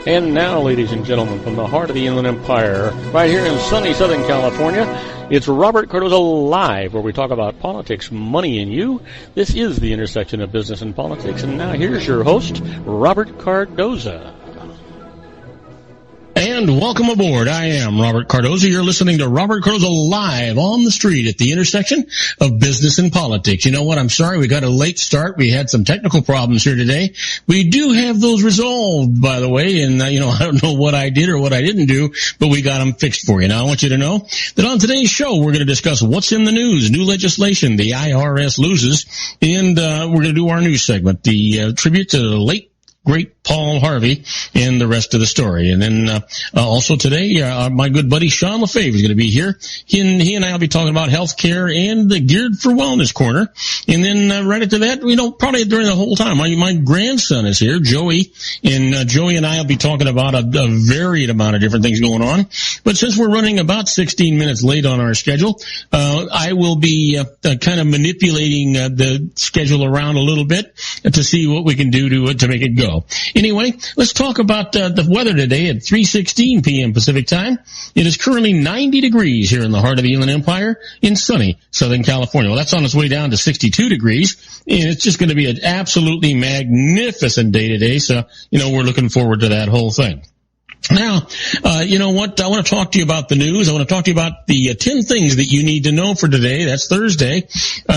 And now, ladies and gentlemen, from the heart of the Inland Empire, right here in sunny Southern California, it's Robert Cardoza Live, where we talk about politics, money, and you. This is the intersection of business and politics. And now here's your host, Robert Cardoza. And welcome aboard. I am Robert Cardoza. You're listening to Robert Cardoza Live on the street at the intersection of business and politics. You know what? I'm sorry we got a late start. We had some technical problems here today. We do have those resolved, by the way, and, I don't know what I did or what I didn't do, but we got them fixed for you. Now, I want you to know that on today's show, we're going to discuss what's in the news, new legislation, the IRS loses, and we're going to do our news segment, the tribute to the late great Paul Harvey, and the rest of the story. And then also today, my good buddy Sean LaFave is going to be here. He and I will be talking about health care and the Geared for Wellness Corner. And then right after that, probably during the whole time, my grandson is here, Joey, and Joey and I will be talking about a varied amount of different things going on. But since we're running about 16 minutes late on our schedule, I will be kind of manipulating the schedule around a little bit to see what we can do to make it go. Anyway, let's talk about the weather today at 3:16 p.m. Pacific time. It is currently 90 degrees here in the heart of the Inland Empire in sunny Southern California. Well, that's on its way down to 62 degrees, and it's just going to be an absolutely magnificent day today, so, we're looking forward to that whole thing. Now, you know what? I want to talk to you about the news. I want to talk to you about the 10 things that you need to know for today. That's Thursday.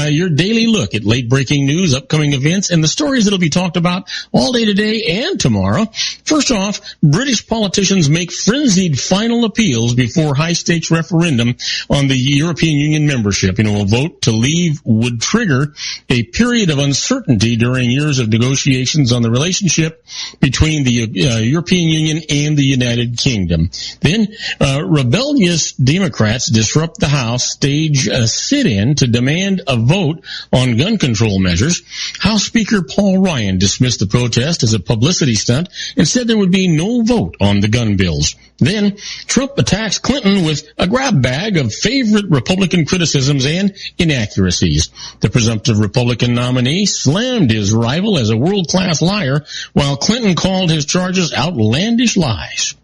Your daily look at late-breaking news, upcoming events, and the stories that will be talked about all day today and tomorrow. First off, British politicians make frenzied final appeals before high-stakes referendum on the European Union membership. A vote to leave would trigger a period of uncertainty during years of negotiations on the relationship between the European Union and the United Kingdom. Then, rebellious Democrats disrupt the House, stage a sit-in to demand a vote on gun control measures. House Speaker Paul Ryan dismissed the protest as a publicity stunt and said there would be no vote on the gun bills. Then, Trump attacks Clinton with a grab bag of favorite Republican criticisms and inaccuracies. The presumptive Republican nominee slammed his rival as a world-class liar, while Clinton called his charges outlandish lies.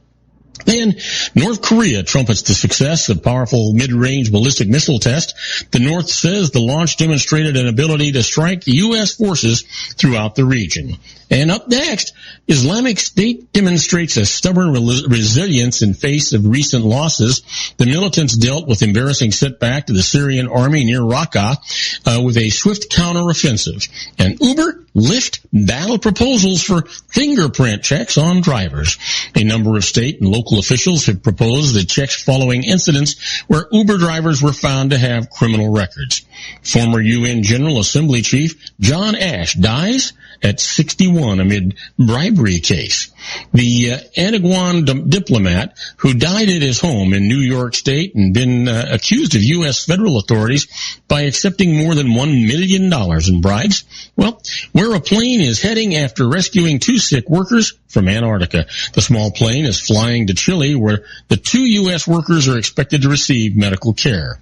Then, North Korea trumpets the success of powerful mid-range ballistic missile test. The North says the launch demonstrated an ability to strike U.S. forces throughout the region. And up next, Islamic State demonstrates a stubborn resilience in face of recent losses. The militants dealt with embarrassing setback to the Syrian army near Raqqa with a swift counteroffensive. And Uber, Lyft battle proposals for fingerprint checks on drivers. A number of state and local officials have proposed the checks following incidents where Uber drivers were found to have criminal records. Former UN General Assembly Chief John Ash dies at 61 amid bribery case. The Antiguan diplomat who died at his home in New York State and been accused of U.S. federal authorities by accepting more than $1 million in bribes. Well, where a plane is heading after rescuing 2 sick workers from Antarctica. The small plane is flying to Chile, where the 2 U.S. workers are expected to receive medical care.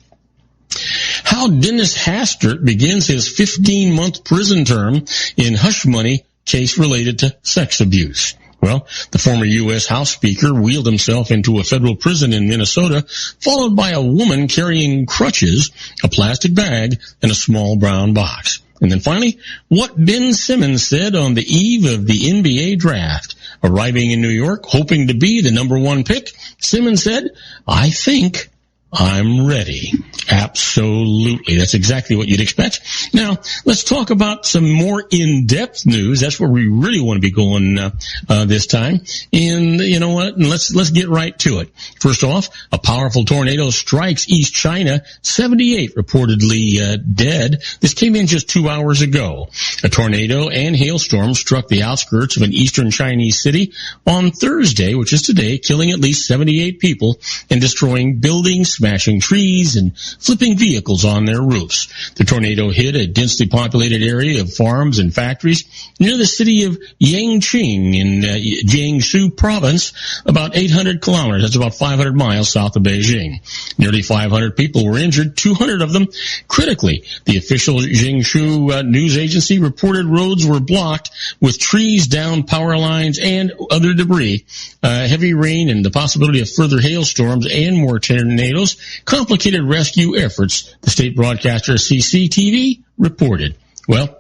How Dennis Hastert begins his 15-month prison term in hush money case related to sex abuse. Well, the former U.S. House Speaker wheeled himself into a federal prison in Minnesota, followed by a woman carrying crutches, a plastic bag, and a small brown box. And then finally, what Ben Simmons said on the eve of the NBA draft. Arriving in New York, hoping to be the number 1 pick, Simmons said, "I think I'm ready." Absolutely. That's exactly what you'd expect. Now, let's talk about some more in-depth news. That's where we really want to be going this time. And you know what? Let's get right to it. First off, a powerful tornado strikes East China, 78 reportedly dead. This came in just 2 hours ago. A tornado and hailstorm struck the outskirts of an eastern Chinese city on Thursday, which is today, killing at least 78 people and destroying buildings, smashing trees and flipping vehicles on their roofs. The tornado hit a densely populated area of farms and factories near the city of Yangqing in Jiangsu province, about 800 kilometers. That's about 500 miles south of Beijing. Nearly 500 people were injured, 200 of them critically. The official Jiangsu news agency reported roads were blocked with trees down, power lines, and other debris. Heavy rain and the possibility of further hailstorms and more tornadoes complicated rescue efforts, the state broadcaster CCTV reported. Well,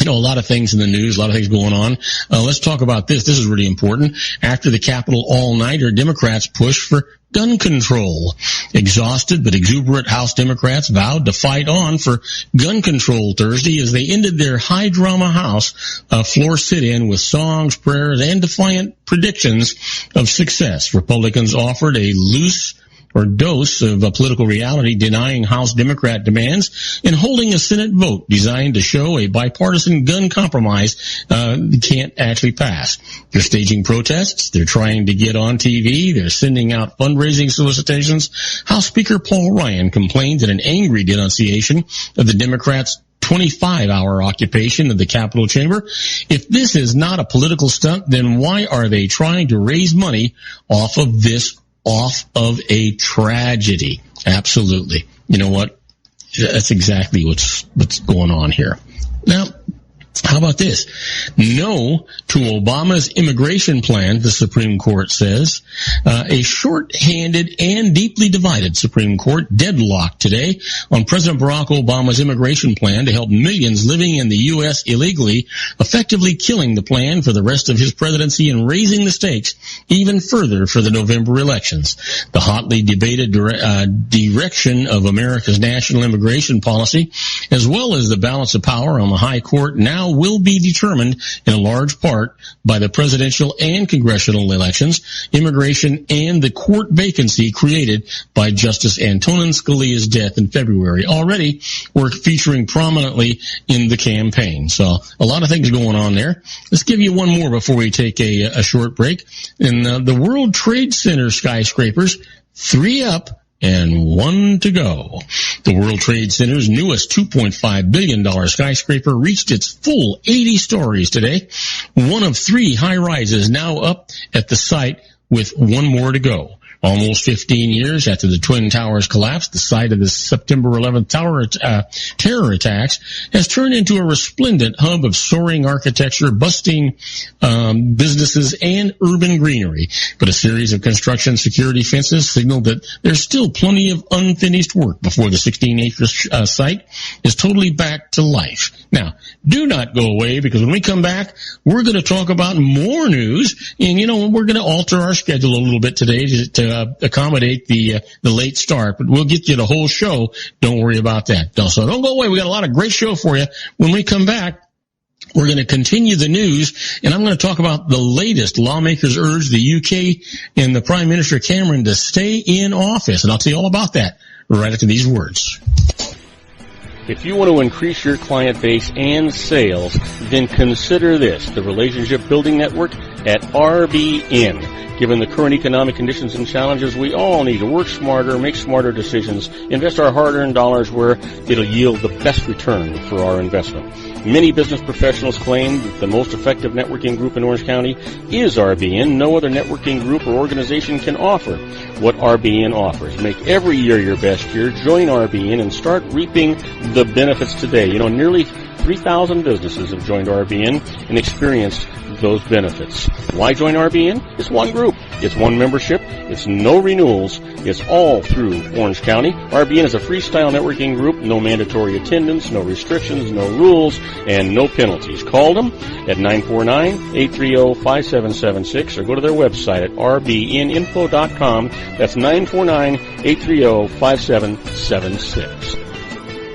a lot of things in the news, a lot of things going on. Let's talk about this. This is really important. After the Capitol all-nighter, Democrats push for gun control. Exhausted but exuberant House Democrats vowed to fight on for gun control Thursday as they ended their high-drama House floor sit-in with songs, prayers, and defiant predictions of success. Republicans offered a dose of a political reality, denying House Democrat demands and holding a Senate vote designed to show a bipartisan gun compromise can't actually pass. They're staging protests. They're trying to get on TV. They're sending out fundraising solicitations. House Speaker Paul Ryan complained in an angry denunciation of the Democrats' 25-hour occupation of the Capitol chamber. If this is not a political stunt, then why are they trying to raise money off of a tragedy? Absolutely. You know what? That's exactly what's going on here. Now, how about this? No to Obama's immigration plan, the Supreme Court says. A short-handed and deeply divided Supreme Court deadlocked today on President Barack Obama's immigration plan to help millions living in the U.S. illegally, effectively killing the plan for the rest of his presidency and raising the stakes even further for the November elections. The hotly debated direction of America's national immigration policy, as well as the balance of power on the high court, now will be determined in a large part by the presidential and congressional elections, immigration, and the court vacancy created by Justice Antonin Scalia's death in February. Already, we're featuring prominently in the campaign. So a lot of things going on there. Let's give you one more before we take a short break. In the World Trade Center skyscrapers, 3 up and 1 to go. The World Trade Center's newest $2.5 billion skyscraper reached its full 80 stories today. 1 of 3 high-rises now up at the site with 1 more to go. Almost 15 years after the Twin Towers collapsed, the site of the September 11th terror attacks has turned into a resplendent hub of soaring architecture, bustling businesses, and urban greenery. But a series of construction security fences signal that there's still plenty of unfinished work before the 16-acre site is totally back to life. Now, do not go away, because when we come back, we're going to talk about more news, and we're going to alter our schedule a little bit today to accommodate the late start, but we'll get you the whole show. Don't worry about that. So don't go away. We got a lot of great show for you. When we come back, we're going to continue the news, and I'm going to talk about the latest. Lawmakers urge the UK and the Prime Minister Cameron to stay in office, and I'll tell you all about that right after these words. If you want to increase your client base and sales, then consider this, the Relationship Building Network at RBN. Given the current economic conditions and challenges, we all need to work smarter, make smarter decisions, invest our hard-earned dollars where it'll yield the best return for our investment. Many business professionals claim that the most effective networking group in Orange County is RBN. No other networking group or organization can offer what RBN offers. Make every year your best year. Join RBN and start reaping the benefits today. Nearly 3,000 businesses have joined RBN and experienced those benefits. Why join RBN? It's one group. It's one membership. It's no renewals. It's all through Orange County. RBN is a freestyle networking group. No mandatory attendance, no restrictions, no rules, and no penalties. Call them at 949-830-5776 or go to their website at rbninfo.com. That's 949-830-5776.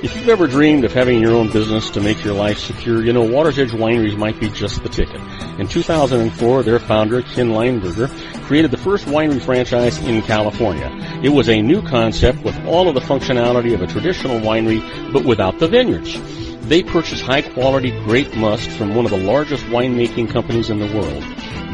If you've ever dreamed of having your own business to make your life secure, Water's Edge Wineries might be just the ticket. In 2004, their founder, Ken Lineberger, created the first winery franchise in California. It was a new concept with all of the functionality of a traditional winery, but without the vineyards. They purchased high-quality grape must from one of the largest winemaking companies in the world.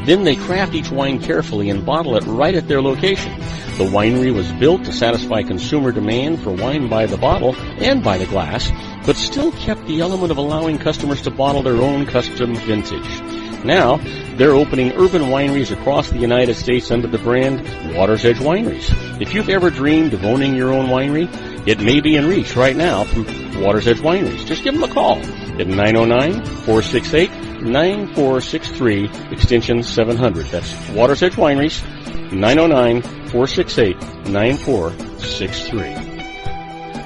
Then they craft each wine carefully and bottle it right at their location. The winery was built to satisfy consumer demand for wine by the bottle and by the glass, but still kept the element of allowing customers to bottle their own custom vintage. Now, they're opening urban wineries across the United States under the brand Water's Edge Wineries. If you've ever dreamed of owning your own winery, it may be in reach right now from Water's Edge Wineries. Just give them a call at 909-468-9463, extension 700. That's Water's Edge Wineries, 909-468-9463.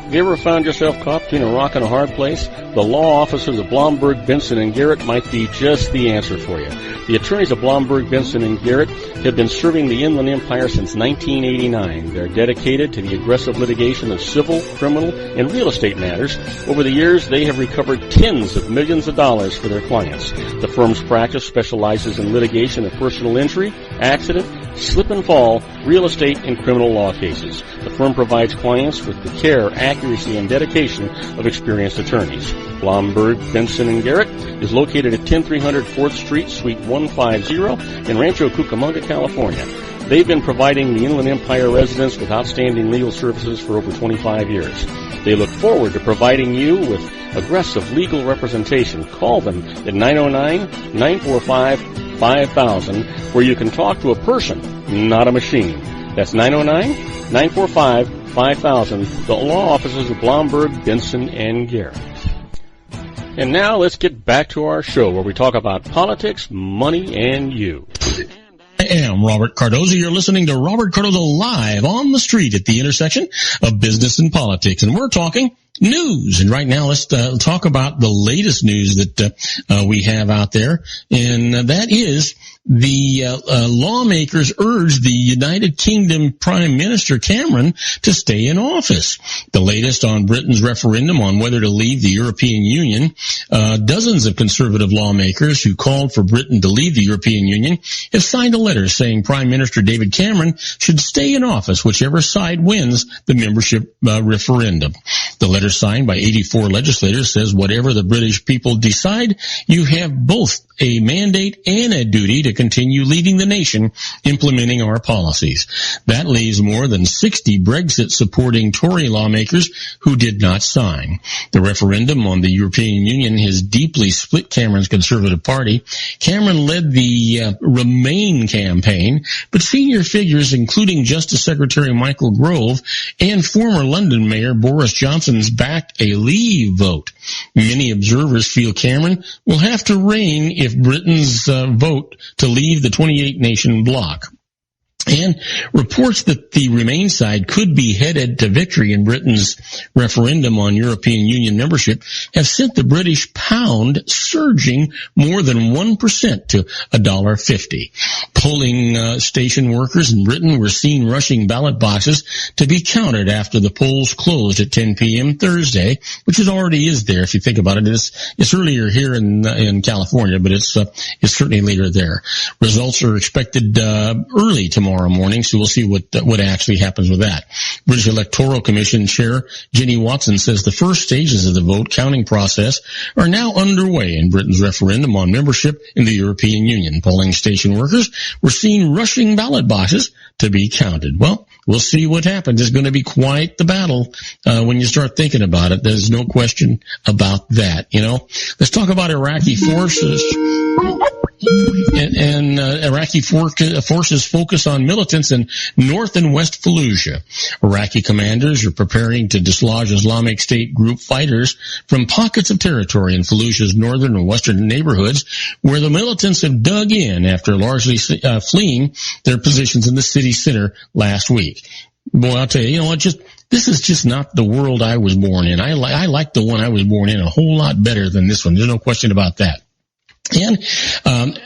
Have you ever found yourself caught between a rock and a hard place? The law offices of Blomberg, Benson & Garrett might be just the answer for you. The attorneys of Blomberg, Benson & Garrett have been serving the Inland Empire since 1989. They're dedicated to the aggressive litigation of civil, criminal, and real estate matters. Over the years, they have recovered tens of millions of dollars for their clients. The firm's practice specializes in litigation of personal injury, accident, slip and fall, real estate, and criminal law cases. The firm provides clients with the care, accuracy, and dedication of experienced attorneys. Blomberg, Benson & Garrett is located at 10300 4th Street, Suite 150 in Rancho Cucamonga, California. They've been providing the Inland Empire residents with outstanding legal services for over 25 years. They look forward to providing you with aggressive legal representation. Call them at 909-945-5000, where you can talk to a person, not a machine. That's 909-945-5000, the law offices of Blomberg, Benson & Garrett. And now let's get back to our show where we talk about politics, money, and you. I am Robert Cardoza. You're listening to Robert Cardoza live on the street at the intersection of business and politics. And we're talking news. And right now, let's talk about the latest news that we have out there. And that is the lawmakers urge the United Kingdom Prime Minister Cameron to stay in office. The latest on Britain's referendum on whether to leave the European Union. Dozens of conservative lawmakers who called for Britain to leave the European Union have signed a letter saying Prime Minister David Cameron should stay in office whichever side wins the membership referendum. The letter signed by 84 legislators says whatever the British people decide, you have both a mandate and a duty to continue leading the nation implementing our policies. That leaves more than 60 Brexit-supporting Tory lawmakers who did not sign. The referendum on the European Union has deeply split Cameron's Conservative Party. Cameron led the Remain campaign, but senior figures including Justice Secretary Michael Gove and former London Mayor Boris Johnson's backed a Leave vote. Many observers feel Cameron will have to reign if Britain's vote to leave the 28-nation bloc. And reports that the Remain side could be headed to victory in Britain's referendum on European Union membership have sent the British pound surging more than 1% to $1.50. Polling station workers in Britain were seen rushing ballot boxes to be counted after the polls closed at 10 p.m. Thursday, which it already is there if you think about it. It's earlier here in California, but it's certainly later there. Results are expected early tomorrow morning, so we'll see what actually happens with that. British Electoral Commission Chair Jenny Watson says the first stages of the vote counting process are now underway in Britain's referendum on membership in the European Union. Polling station workers were seen rushing ballot boxes to be counted. Well, we'll see what happens. It's going to be quite the battle when you start thinking about it. There's no question about that. You know, let's talk about Iraqi forces. And Iraqi forces focus on militants in North and West Fallujah. Iraqi commanders are preparing to dislodge Islamic State group fighters from pockets of territory in Fallujah's northern and western neighborhoods, where the militants have dug in after largely fleeing their positions in the city center last week. Boy, I'll tell you, this is just not the world I was born in. I like the one I was born in a whole lot better than this one. There's no question about that. And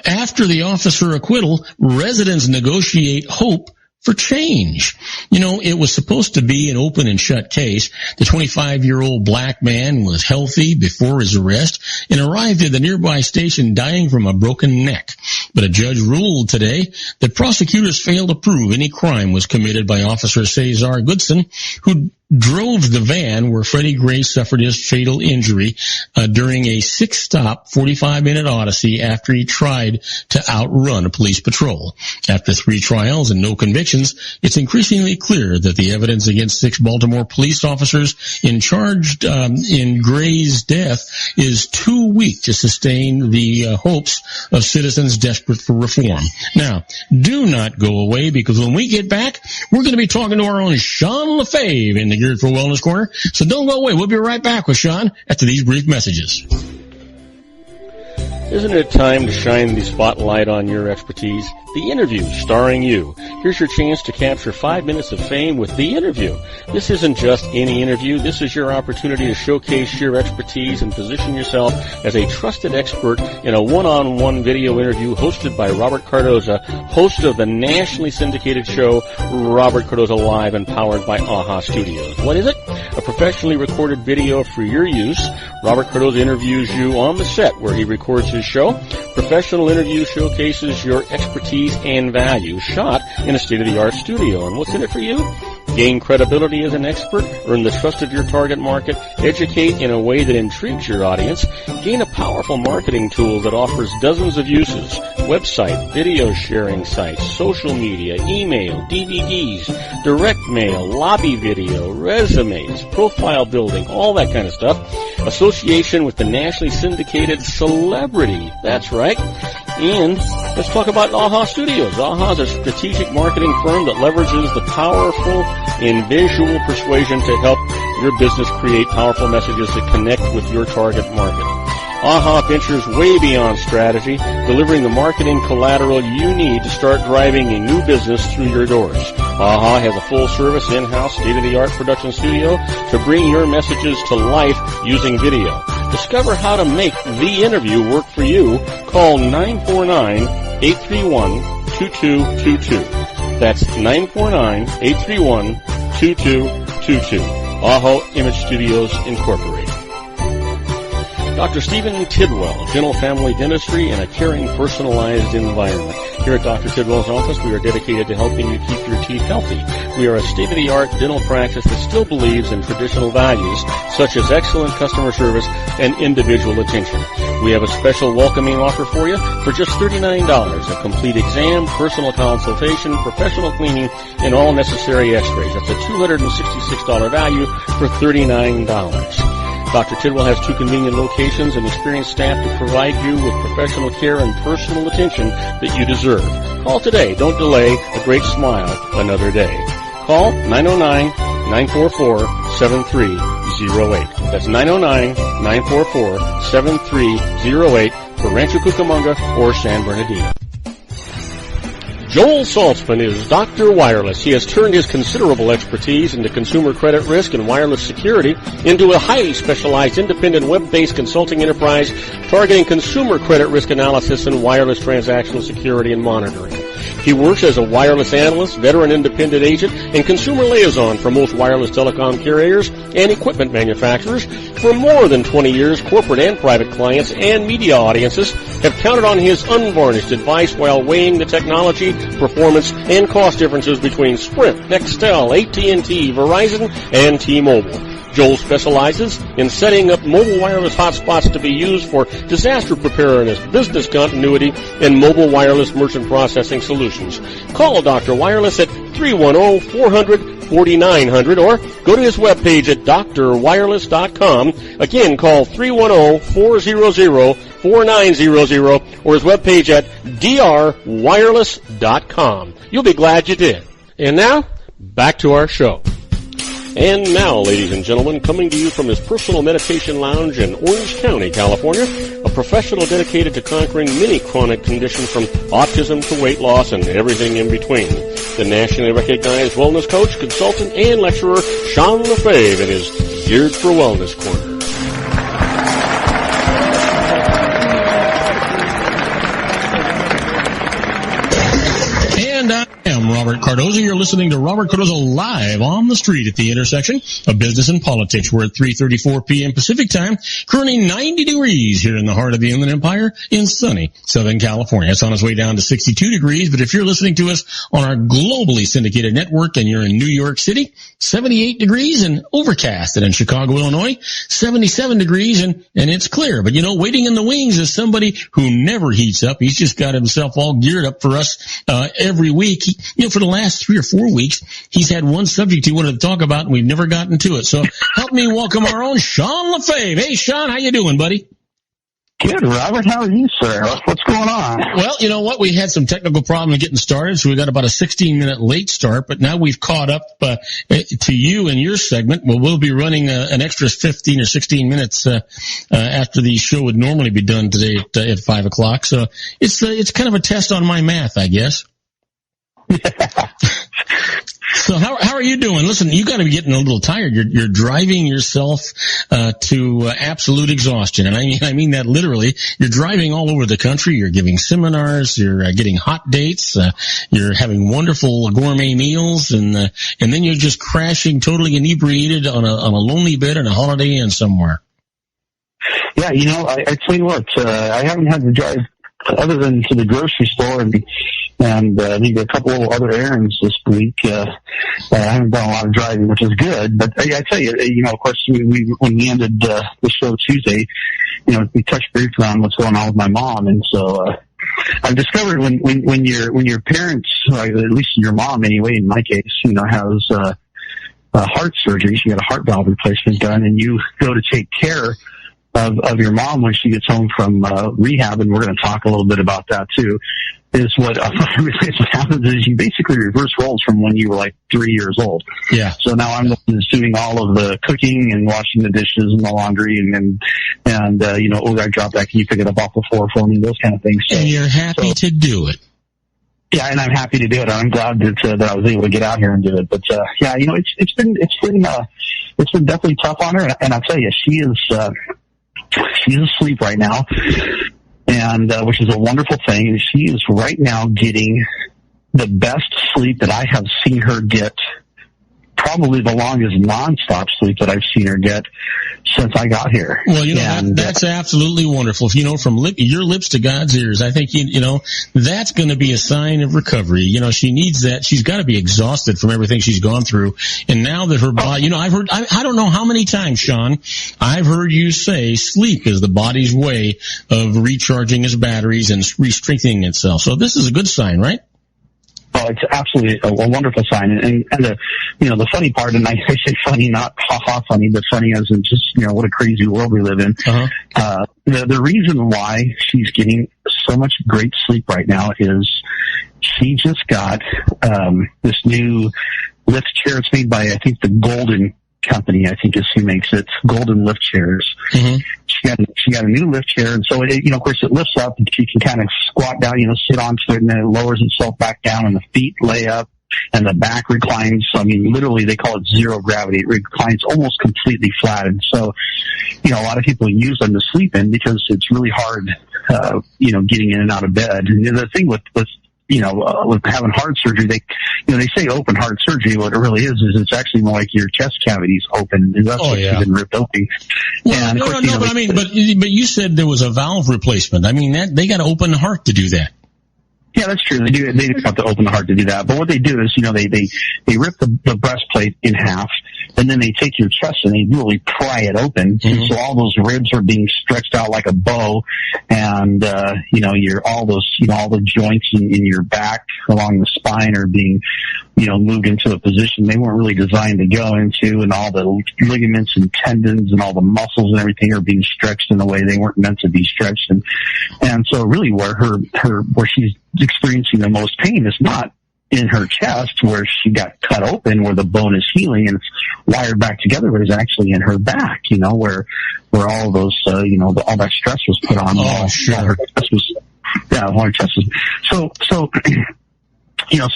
after the officer acquittal, residents negotiate hope for change. You know, it was supposed to be an open and shut case. The 25-year-old black man was healthy before his arrest and arrived at the nearby station dying from a broken neck. But a judge ruled today that prosecutors failed to prove any crime was committed by Officer Cesar Goodson, who drove the van where Freddie Gray suffered his fatal injury during a 6-stop, 45-minute odyssey after he tried to outrun a police patrol. After 3 trials and no convictions, it's increasingly clear that the evidence against 6 Baltimore police officers charged in Gray's death is too weak to sustain the hopes of citizens desperate for reform. Now, do not go away, because when we get back, we're going to be talking to our own Sean LaFave in the Geared for Wellness Corner. So don't go away. We'll be right back with Sean after these brief messages. Isn't it time to shine the spotlight on your expertise? The Interview, starring you. Here's your chance to capture 5 minutes of fame with The Interview. This isn't just any interview. This is your opportunity to showcase your expertise and position yourself as a trusted expert in a one-on-one video interview hosted by Robert Cardoza, host of the nationally syndicated show Robert Cardoza Live, and powered by AHA Studios. What is it? A professionally recorded video for your use. Robert Cardoza interviews you on the set where he records his show. Professional interview showcases your expertise and value, shot in a state-of-the-art studio. And what's in it for you? Gain credibility as an expert, earn the trust of your target market, educate in a way that intrigues your audience, gain a powerful marketing tool that offers dozens of uses: website, video sharing sites, social media, email, DVDs, direct mail, lobby video, resumes, profile building, all that kind of stuff. Association with the nationally syndicated celebrity. That's right. And let's talk about AHA Studios. AHA is a strategic marketing firm that leverages the powerful and visual persuasion to help your business create powerful messages that connect with your target market. AHA ventures way beyond strategy, delivering the marketing collateral you need to start driving a new business through your doors. AHA has a full-service, in-house, state-of-the-art production studio to bring your messages to life using video. Discover how to make The Interview work for you. Call 949-831-2222. That's 949-831-2222. AHA Image Studios Incorporated. Dr. Stephen Tidwell, Dental Family Dentistry in a caring, personalized environment. Here at Dr. Tidwell's office, we are dedicated to helping you keep your teeth healthy. We are a state-of-the-art dental practice that still believes in traditional values, such as excellent customer service and individual attention. We have a special welcoming offer for you for just $39, a complete exam, personal consultation, professional cleaning, and all necessary x-rays. That's a $266 value for $39. Dr. Tidwell has 2 convenient locations and experienced staff to provide you with professional care and personal attention that you deserve. Call today. Don't delay. A great smile another day. Call 909-944-7308. That's 909-944-7308 for Rancho Cucamonga or San Bernardino. Joel Saltzman is Dr. Wireless. He has turned his considerable expertise into consumer credit risk and wireless security into a highly specialized independent web-based consulting enterprise targeting consumer credit risk analysis and wireless transactional security and monitoring. He works as a wireless analyst, veteran independent agent, and consumer liaison for most wireless telecom carriers and equipment manufacturers. For more than 20 years, corporate and private clients and media audiences have counted on his unvarnished advice while weighing the technology, performance, and cost differences between Sprint, Nextel, AT&T, Verizon, and T-Mobile. Joel specializes in setting up mobile wireless hotspots to be used for disaster preparedness, business continuity, and mobile wireless merchant processing solutions. Call Dr. Wireless at 310-400-4900 or go to his webpage at drwireless.com. Again, call 310-400-4900 or his webpage at drwireless.com. You'll be glad you did. And now, back to our show. And now, ladies and gentlemen, coming to you from his personal meditation lounge in Orange County, California, a professional dedicated to conquering many chronic conditions from autism to weight loss and everything in between. The nationally recognized wellness coach, consultant, and lecturer, Sean LaFave, in his Geared for Wellness Corner. And I am Robert Cardoza. You're listening to Robert Cardoza live on the street at the intersection of business and politics. We're at 3:34 p.m. Pacific time, currently 90 degrees here in the heart of the Inland Empire in sunny Southern California. It's on its way down to 62 degrees, but if you're listening to us on our globally syndicated network and you're in New York City, 78 degrees and overcast. And in Chicago, Illinois, 77 degrees and it's clear. But waiting in the wings is somebody who never heats up. He's just got himself all geared up for us every week. For the last 3 or 4 weeks, he's had one subject he wanted to talk about, and we've never gotten to it. So help me welcome our own Sean LaFave. Hey, Sean, how you doing, buddy? Good, Robert. How are you, sir? What's going on? Well, you know what? We had some technical problems getting started, so we got about a 16-minute late start, but now we've caught up to you and your segment. Well, we'll be running an extra 15 or 16 minutes after the show would normally be done today at 5 o'clock. So it's kind of a test on my math, I guess. So how are you doing? Listen, you got to be getting a little tired. You're driving yourself to absolute exhaustion, and I mean that literally. You're driving all over the country. You're giving seminars. You're getting hot dates. You're having wonderful gourmet meals, and then you're just crashing totally inebriated on a lonely bed in a Holiday Inn somewhere. Yeah, I tell you what, I haven't had to drive other than to the grocery store and maybe a couple of other errands this week. I haven't done a lot of driving, which is good. But I tell you, of course, when we ended the show Tuesday, we touched briefly on what's going on with my mom, and so I've discovered when your parents, or at least your mom anyway, in my case, has heart surgery. She got a heart valve replacement done, and you go to take care of your mom when she gets home from rehab, and we're going to talk a little bit about that too, is what happens is you basically reverse roles from when you were like 3 years old. Yeah. So now I'm doing all of the cooking and washing the dishes and the laundry and I dropped that. Can you pick it up off the floor for me? Those kind of things. And you're happy to do it. Yeah, and I'm happy to do it. I'm glad that I was able to get out here and do it. But it's been definitely tough on her, and I'll tell you, she's asleep right now, and which is a wonderful thing. And she is right now getting the best sleep that I have seen her get, probably the longest nonstop sleep that I've seen her get since I got here. Well, that's absolutely wonderful. From your lips to God's ears, I think, that's going to be a sign of recovery. She needs that. She's got to be exhausted from everything she's gone through. And now that her body, I don't know how many times, Sean, I've heard you say sleep is the body's way of recharging its batteries and re-strengthening itself. So this is a good sign, right? Oh, it's absolutely a wonderful sign. And the funny part, and I say funny, not ha-ha funny, but funny as in just, what a crazy world we live in. Uh-huh. The reason why she's getting so much great sleep right now is she just got this new lift chair. It's made by, I think, the Golden Company, I think is who makes it, Golden lift chairs. Mm-hmm. She got a new lift chair, and so it, of course, it lifts up, and she can kind of squat down, sit onto it, and then it lowers itself back down, and the feet lay up, and the back reclines. So, literally, they call it zero gravity. It reclines almost completely flat, and so, a lot of people use them to sleep in because it's really hard, getting in and out of bed. And the thing with having heart surgery, they say open heart surgery. What it really is it's actually more like your chest cavity's open. And that's what's been ripped open. Well, and but you said there was a valve replacement. That they got to open the heart to do that. Yeah, that's true. They do have to open the heart to do that. But what they do is, they rip the breastplate in half, and then they take your chest and they really pry it open. Mm-hmm. And so all those ribs are being stretched out like a bow, and all the joints in your back along the spine are being moved into a position they weren't really designed to go into, and all the ligaments and tendons and all the muscles and everything are being stretched in a way they weren't meant to be stretched. And so really where she's experiencing the most pain is not in her chest where she got cut open, where the bone is healing and it's wired back together, but it's actually in her back, where all those, all that stress was put on. Oh, sure. Her chest was, her chest was, so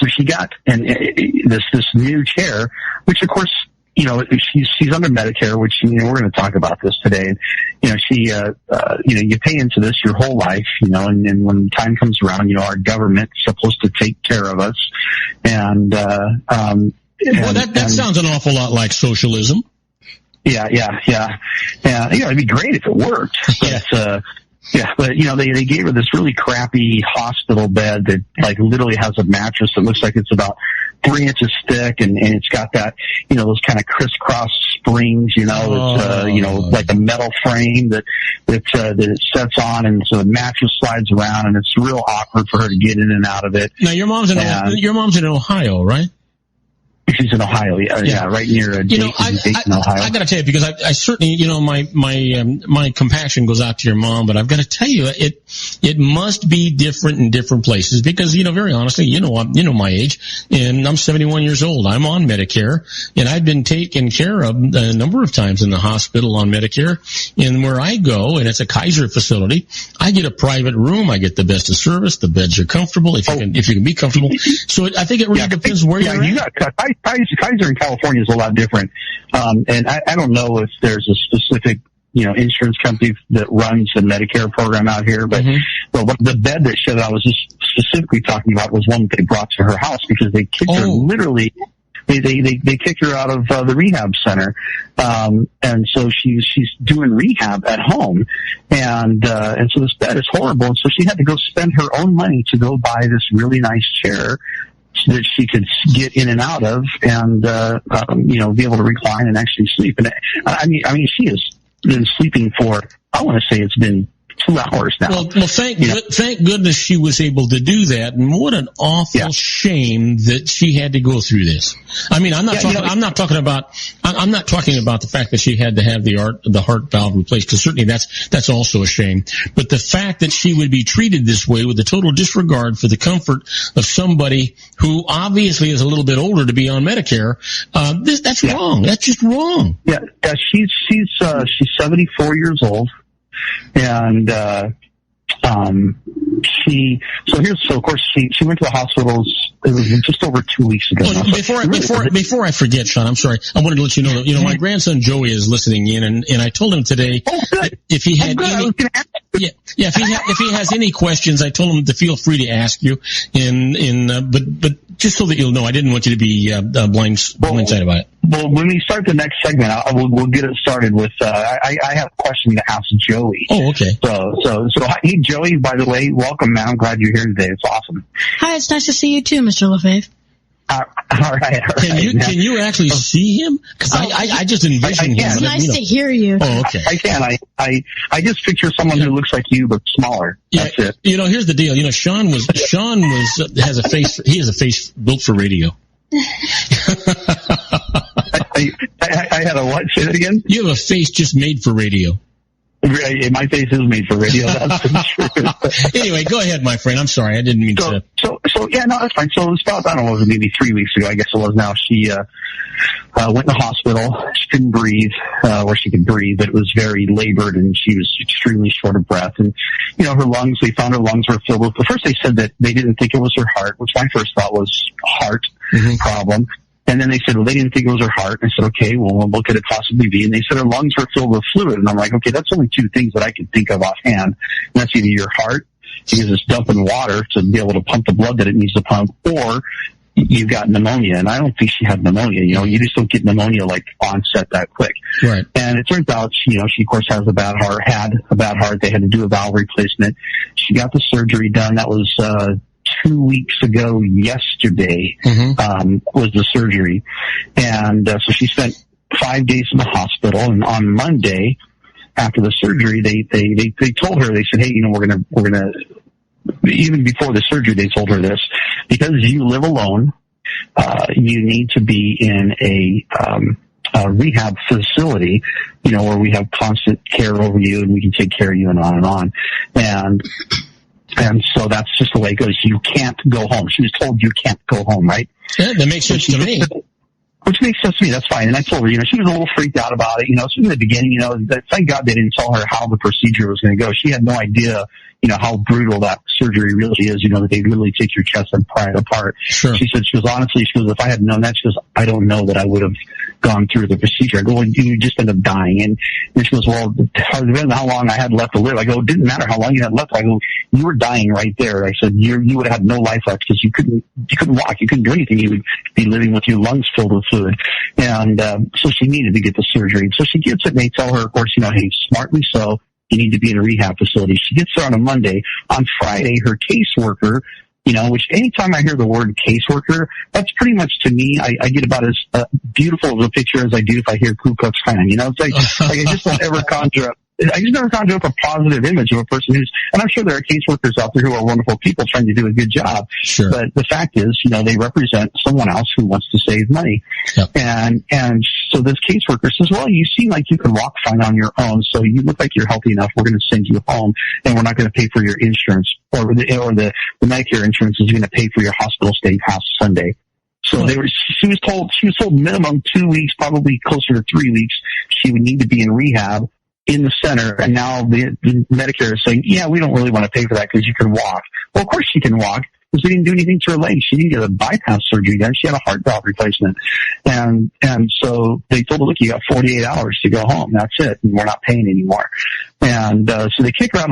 she got this new chair, which of course, you know, she's under Medicare, which, you know, we're going to talk about this today. You know, she, you know, you pay into this your whole life, you know, and when time comes around, you know, our government's supposed to take care of us. And, well, that sounds an awful lot like socialism. Yeah. And, you know, it'd be great if it worked. But, yeah, but, you know, they gave her this really crappy hospital bed that, like, literally has a mattress that looks like it's about 3 inches thick, and it's got that, you know, those kind of crisscross springs, you know, it's, you know, like a metal frame that it sets on, and so the mattress slides around, and it's real awkward for her to get in and out of it. Now, your mom's in Ohio, right? She's in Ohio, yeah, right near Dayton, Ohio. I got to tell you, because I certainly, you know, my compassion goes out to your mom, but I've got to tell you, it must be different in different places, because, you know, very honestly, you know my age, and I'm 71 years old. I'm on Medicare, and I've been taken care of a number of times in the hospital on Medicare. And where I go, and it's a Kaiser facility, I get a private room. I get the best of service. The beds are comfortable if you can be comfortable. So I think it really depends where you're at. Kaiser in California is a lot different. And I don't know if there's a specific, you know, insurance company that runs the Medicare program out here, but, well, the bed that I was just specifically talking about was one that they brought to her house, because they kicked her literally. They kicked her out of the rehab center, and so she's doing rehab at home, and so this bed is horrible, and so she had to go spend her own money to go buy this really nice chair that she could get in and out of, and you know, be able to recline and actually sleep. And I mean, she has been sleeping for, I want to say it's been 2 hours now. Well, thank goodness she was able to do that. And what an awful shame that she had to go through this. I mean, I'm not talking about the fact that she had to have the heart valve replaced, because certainly that's also a shame. But the fact that she would be treated this way, with a total disregard for the comfort of somebody who obviously is a little bit older to be on Medicare, that's wrong. That's just wrong. Yeah. She's 74 years old. And, of course she went to the hospitals. It was just over 2 weeks ago. Before I forget, Sean, I'm sorry. I wanted to let you know that, you know, my grandson Joey is listening in, and I told him today if he had if he has any questions, I told him to feel free to ask you. But just so that you'll know, I didn't want you to be blindsided by it. Well, when we start the next segment, we'll get it started with. I have a question to ask Joey. Oh, okay. So, hey, Joey. By the way, welcome, man. I'm glad you're here today. It's awesome. Hi, it's nice to see you too, Mr. LaFave. All right. Can you actually see him? Because I just envision him. It's nice to hear you. Oh, okay. I can. I just picture someone who looks like you but smaller. That's it. You know, here's the deal. You know, Sean has a face. He has a face built for radio. I had a what? Say that again? You have a face just made for radio. My face is made for radio. That's true. Anyway, go ahead, my friend. I'm sorry. I didn't mean to. So yeah, no, that's fine. So it was about, I don't know, it was maybe 3 weeks ago, I guess it was now. She, went in the hospital. She couldn't breathe, or she could breathe, but it was very labored, and she was extremely short of breath. And, you know, they found her lungs were filled with, first they said that they didn't think it was her heart, which my first thought was heart problem. And then they said, well, they didn't think it was her heart. And I said, okay, well, what could it possibly be? And they said her lungs were filled with fluid. And I'm like, okay, that's only 2 things that I can think of offhand. And that's either your heart, because it's dumping water to be able to pump the blood that it needs to pump, or you've got pneumonia. And I don't think she had pneumonia. You know, you just don't get pneumonia like onset that quick. Right. And it turns out, she of course had a bad heart. They had to do a valve replacement. She got the surgery done. That was, 2 weeks ago yesterday, was the surgery. And, so she spent 5 days in the hospital, and on Monday, after the surgery, they told her, they said, hey, you know, we're gonna, even before the surgery, they told her this, because you live alone, you need to be in a rehab facility, you know, where we have constant care over you, and we can take care of you, and on and on. And so that's just the way it goes. You can't go home. She was told you can't go home, right? Yeah, that makes sense to me. Which makes sense to me. That's fine. And I told her, you know, she was a little freaked out about it. You know, so in the beginning, you know, thank God they didn't tell her how the procedure was going to go. She had no idea, how brutal that surgery really is, that they literally take your chest and pry it apart. Sure. She goes, honestly, if I had known that, she goes, I don't know that I would have gone through the procedure. I go, well, you just end up dying. And she goes, well, it depends on how long I had left to live. I go, it didn't matter how long you had left. I go, you were dying right there. I said, you would have had no life left because you couldn't walk. You couldn't do anything. You would be living with your lungs filled with fluid. And, so she needed to get the surgery. So she gets it and they tell her, of course, hey, smartly so, you need to be in a rehab facility. She gets there on a Monday. On Friday, her caseworker, which anytime I hear the word caseworker, that's pretty much to me, I get about as beautiful of a picture as I do if I hear Ku Klux Klan. It's like I just don't ever conjure up. I just never conjure up a positive image of a person and I'm sure there are caseworkers out there who are wonderful people trying to do a good job. Sure. But the fact is, they represent someone else who wants to save money. Yep. And so this caseworker says, well, you seem like you can walk fine on your own, so you look like you're healthy enough. We're going to send you home, and we're not going to pay for your insurance, or the Medicare insurance is going to pay for your hospital stay past Sunday. So she was told minimum 2 weeks, probably closer to 3 weeks, she would need to be in rehab in the center, and now the Medicare is saying, yeah, we don't really want to pay for that because you can walk. Well, of course she can walk because they didn't do anything to her legs. She didn't get a bypass surgery done. She had a heart valve replacement. And so they told her, look, you got 48 hours to go home. That's it. And we're not paying anymore. And so they kick her out.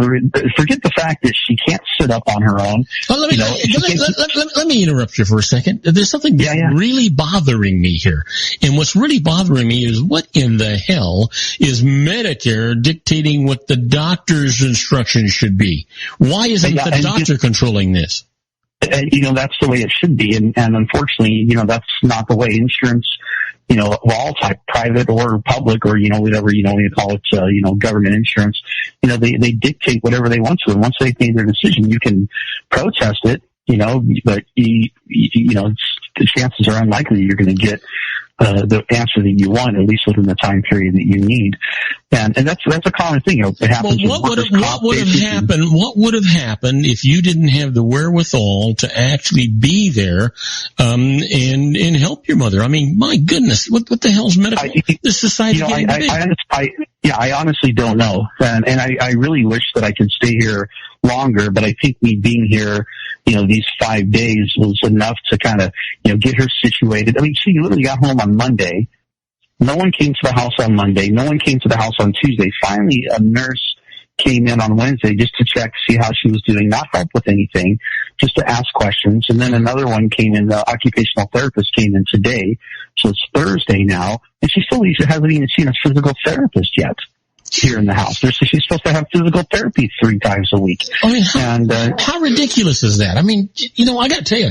Forget the fact that she can't sit up on her own. Well, let me interrupt you for a second. There's something really bothering me here. And what's really bothering me is what in the hell is Medicare dictating what the doctor's instructions should be? Why isn't the doctor controlling this? And, that's the way it should be. And unfortunately, that's not the way insurance, of all type, private or public or, whatever, you call it, government insurance, they dictate whatever they want to. And once they've made their decision, you can protest it, but, the chances are unlikely you're going to get the answer that you want, at least within the time period that you need. And that's a common thing. It happens. Well, what would have happened if you didn't have the wherewithal to actually be there, and help your mother? I mean, my goodness, what the hell's this society getting to be? I honestly don't know. And I really wish that I could stay here longer, but I think me being here, these 5 days was enough to kind of, get her situated. I mean, she literally got home on Monday. No one came to the house on Monday. No one came to the house on Tuesday. Finally, a nurse came in on Wednesday just to check, see how she was doing, not help with anything, just to ask questions. And then another one came in, the occupational therapist came in today. So it's Thursday now, and she still hasn't even seen a physical therapist yet here in the house. She's supposed to have physical therapy 3 times a week. I mean, how ridiculous is that? I mean, I got to tell you,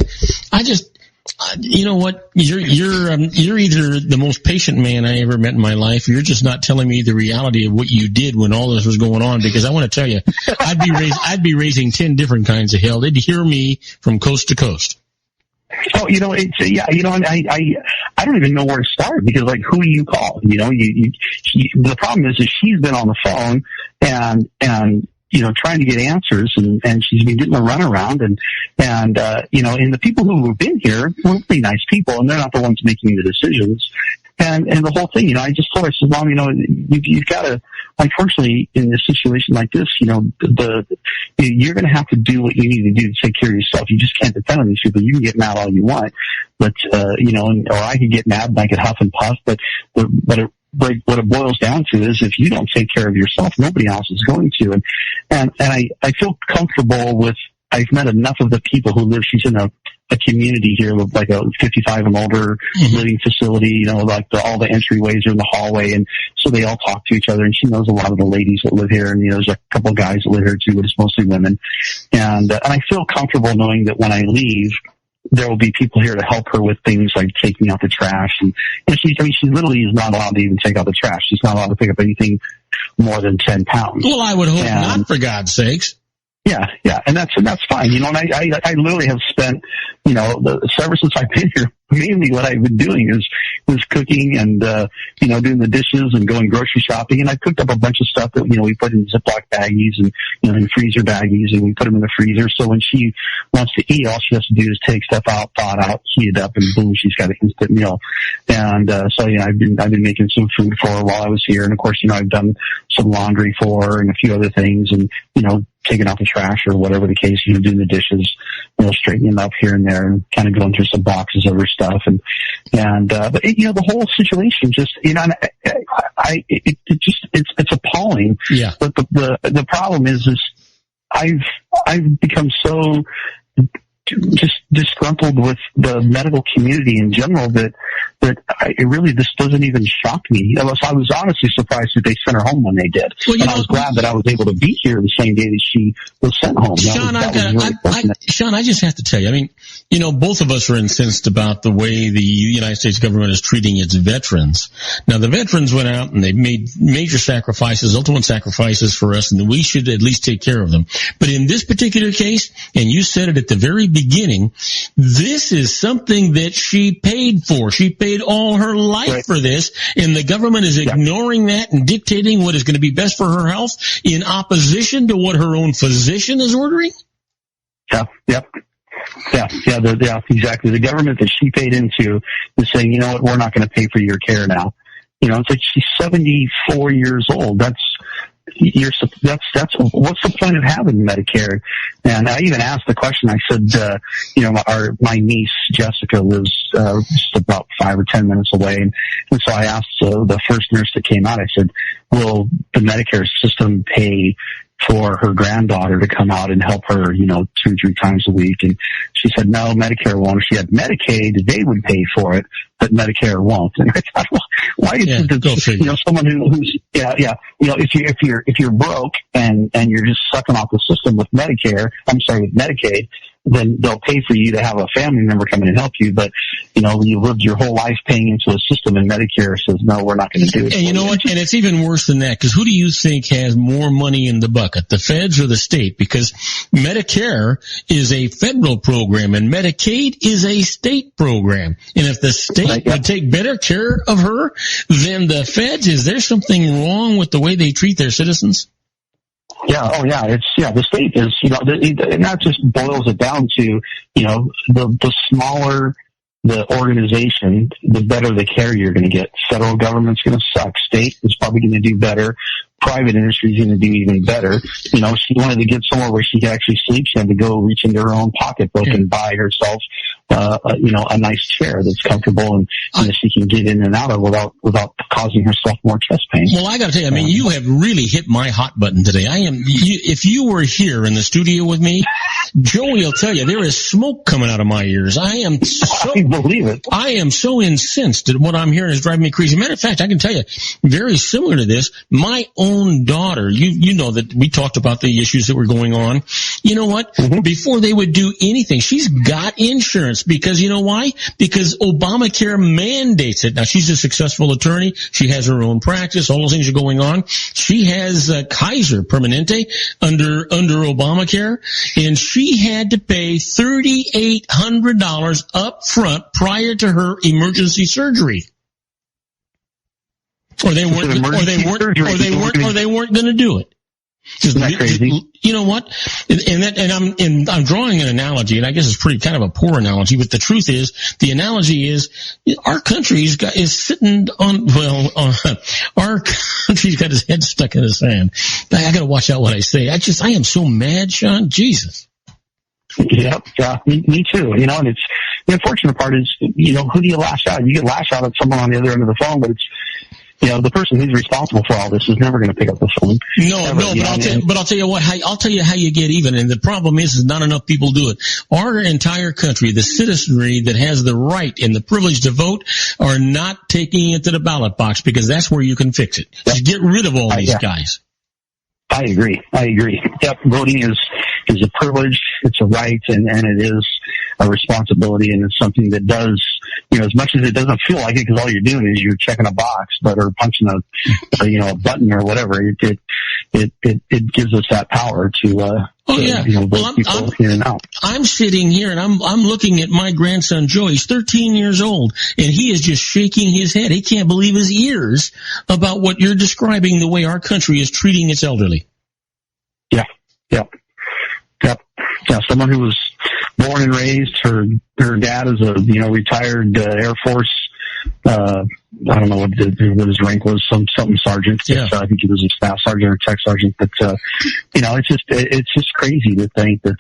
you know what? You're either the most patient man I ever met in my life. You're just not telling me the reality of what you did when all this was going on. Because I want to tell you, I'd be raising 10 different kinds of hell. They'd hear me from coast to coast. Oh, I don't even know where to start because, who do you call? The problem is that she's been on the phone and trying to get answers and she's been getting a runaround and the people who have been here were really nice people and they're not the ones making the decisions. And the whole thing, I just told her, I said, Mom, you've got to, unfortunately, in a situation like this, you're going to have to do what you need to do to take care of yourself. You just can't depend on these people. You can get mad all you want, but, or I could get mad and I could huff and puff, but what it boils down to is if you don't take care of yourself, nobody else is going to. And I feel comfortable with, I've met enough of the people who live, she's in a community here with a 55 and older living facility, all the entryways are in the hallway, and so they all talk to each other, and she knows a lot of the ladies that live here, and there's a couple of guys that live here too, but it's mostly women. And I feel comfortable knowing that when I leave, there will be people here to help her with things like taking out the trash. And she literally is not allowed to even take out the trash. She's not allowed to pick up anything more than 10 pounds. Well, I would hope not, for God's sakes. Yeah, and that's fine. And I literally have spent, ever since I've been here, mainly what I've been doing was cooking and, doing the dishes and going grocery shopping. And I cooked up a bunch of stuff that, we put in Ziploc baggies and, in freezer baggies, and we put them in the freezer. So when she wants to eat, all she has to do is take stuff out, thaw it out, heat it up, and boom, she's got an instant meal. And, I've been making some food for her while I was here. And of course, I've done some laundry for her and a few other things, and, taking out the trash or whatever the case, doing the dishes, straightening up here and there, and kind of going through some boxes of her stuff. But the whole situation just, it's appalling. Yeah. But the problem is I've become so just disgruntled with the medical community in general that this doesn't even shock me. I was honestly surprised that they sent her home when they did. Well, and I was glad that I was able to be here the same day that she was sent home. Sean, I just have to tell you, both of us are incensed about the way the United States government is treating its veterans. Now, the veterans went out and they made major sacrifices, ultimate sacrifices for us, and we should at least take care of them. But in this particular case, and you said it at the very beginning, this is something that she paid for. She paid all her life for this, and the government is ignoring that and dictating what is going to be best for her health in opposition to what her own physician is ordering? Yeah, exactly. The government that she paid into is saying, you know what, we're not going to pay for your care now. It's like she's 74 years old. That's what's the point of having Medicare? And I even asked the question. I said, my niece Jessica lives just about 5 or 10 minutes away, and so I asked the first nurse that came out. I said, "Will the Medicare system pay for her granddaughter to come out and help her, 2-3 times a week?" And she said, "No, Medicare won't. If she had Medicaid, they would pay for it, but Medicare won't." And I thought, well, why is it someone who's if you're broke and you're just sucking off the system with Medicaid, then they'll pay for you to have a family member come in and help you. But, you lived your whole life paying into a system, and Medicare says, no, we're not going to do it. And you know what? And it's even worse than that, because who do you think has more money in the bucket, the feds or the state? Because Medicare is a federal program, and Medicaid is a state program. And if the state would take better care of her than the feds, is there something wrong with the way they treat their citizens? Yeah. Oh, yeah. The state is, and that just boils it down to, the smaller the organization, the better the care you're going to get. Federal government's going to suck. State is probably going to do better. Private industry is going to do even better. She wanted to get somewhere where she could actually sleep. She had to go reach into her own pocketbook and buy herself, a nice chair that's comfortable and she can get in and out of without causing herself more chest pain. Well, I got to tell you, you have really hit my hot button today. If you were here in the studio with me, Joey will tell you there is smoke coming out of my ears. I believe it. I am so incensed that what I'm hearing is driving me crazy. Matter of fact, I can tell you, very similar to this, my own daughter, you know that we talked about the issues that were going on. You know what? Mm-hmm. Before they would do anything, she's got insurance because you know why? Because Obamacare mandates it. Now, she's a successful attorney. She has her own practice. All those things are going on. She has Kaiser Permanente under Obamacare, and she had to pay $3,800 up front prior to her emergency surgery. Or they weren't going to do it. Isn't that crazy? You know what? And I'm drawing an analogy, and I guess it's pretty kind of a poor analogy, but the truth is, the analogy is, our country's is sitting on, our country's got his head stuck in the sand. I gotta watch out what I say. I am so mad, Sean. Jesus. Yep. Yeah. Me too. And it's, the unfortunate part is, who do you lash out? You get lash out at someone on the other end of the phone, but it's, the person who's responsible for all this is never going to pick up the phone. But I'll tell you what, I'll tell you how you get even. And the problem is not enough people do it. Our entire country, the citizenry that has the right and the privilege to vote are not taking it to the ballot box because that's where you can fix it. Just get rid of all these guys. I agree. Yep. Voting is a privilege. It's a right. And it is, a responsibility, and it's something that does, as much as it doesn't feel like it, because all you're doing is you're checking a box, or punching a button or whatever. It gives us that power to vote people in and out. I'm sitting here and I'm looking at my grandson Joe. He's 13 years old, and he is just shaking his head. He can't believe his ears about what you're describing, the way our country is treating its elderly. Yeah, someone who was born and raised, her dad is a retired Air Force. I don't know what his rank was, something sergeant. Yeah. I think he was a staff sergeant or tech sergeant. But it's just crazy to think that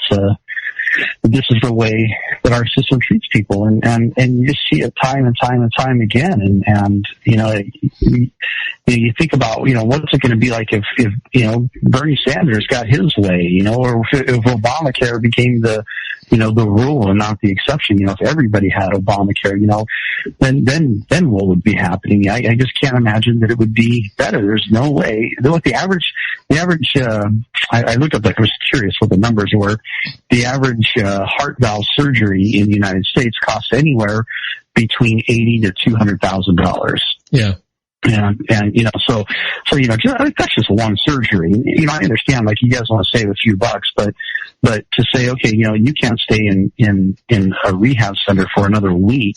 this is the way that our system treats people, and you just see it time and time and time again. And you think about what's it going to be like if Bernie Sanders got his way, or if Obamacare became the rule and not the exception. If everybody had Obamacare, then what would be happening? I just can't imagine that it would be better. There's no way. Look, the average. I looked up, I was curious what the numbers were. The average heart valve surgery in the United States costs anywhere between $80,000 to $200,000. Yeah. And so that's just one surgery. I understand, like, you guys want to save a few bucks, but to say, okay, you can't stay in a rehab center for another week.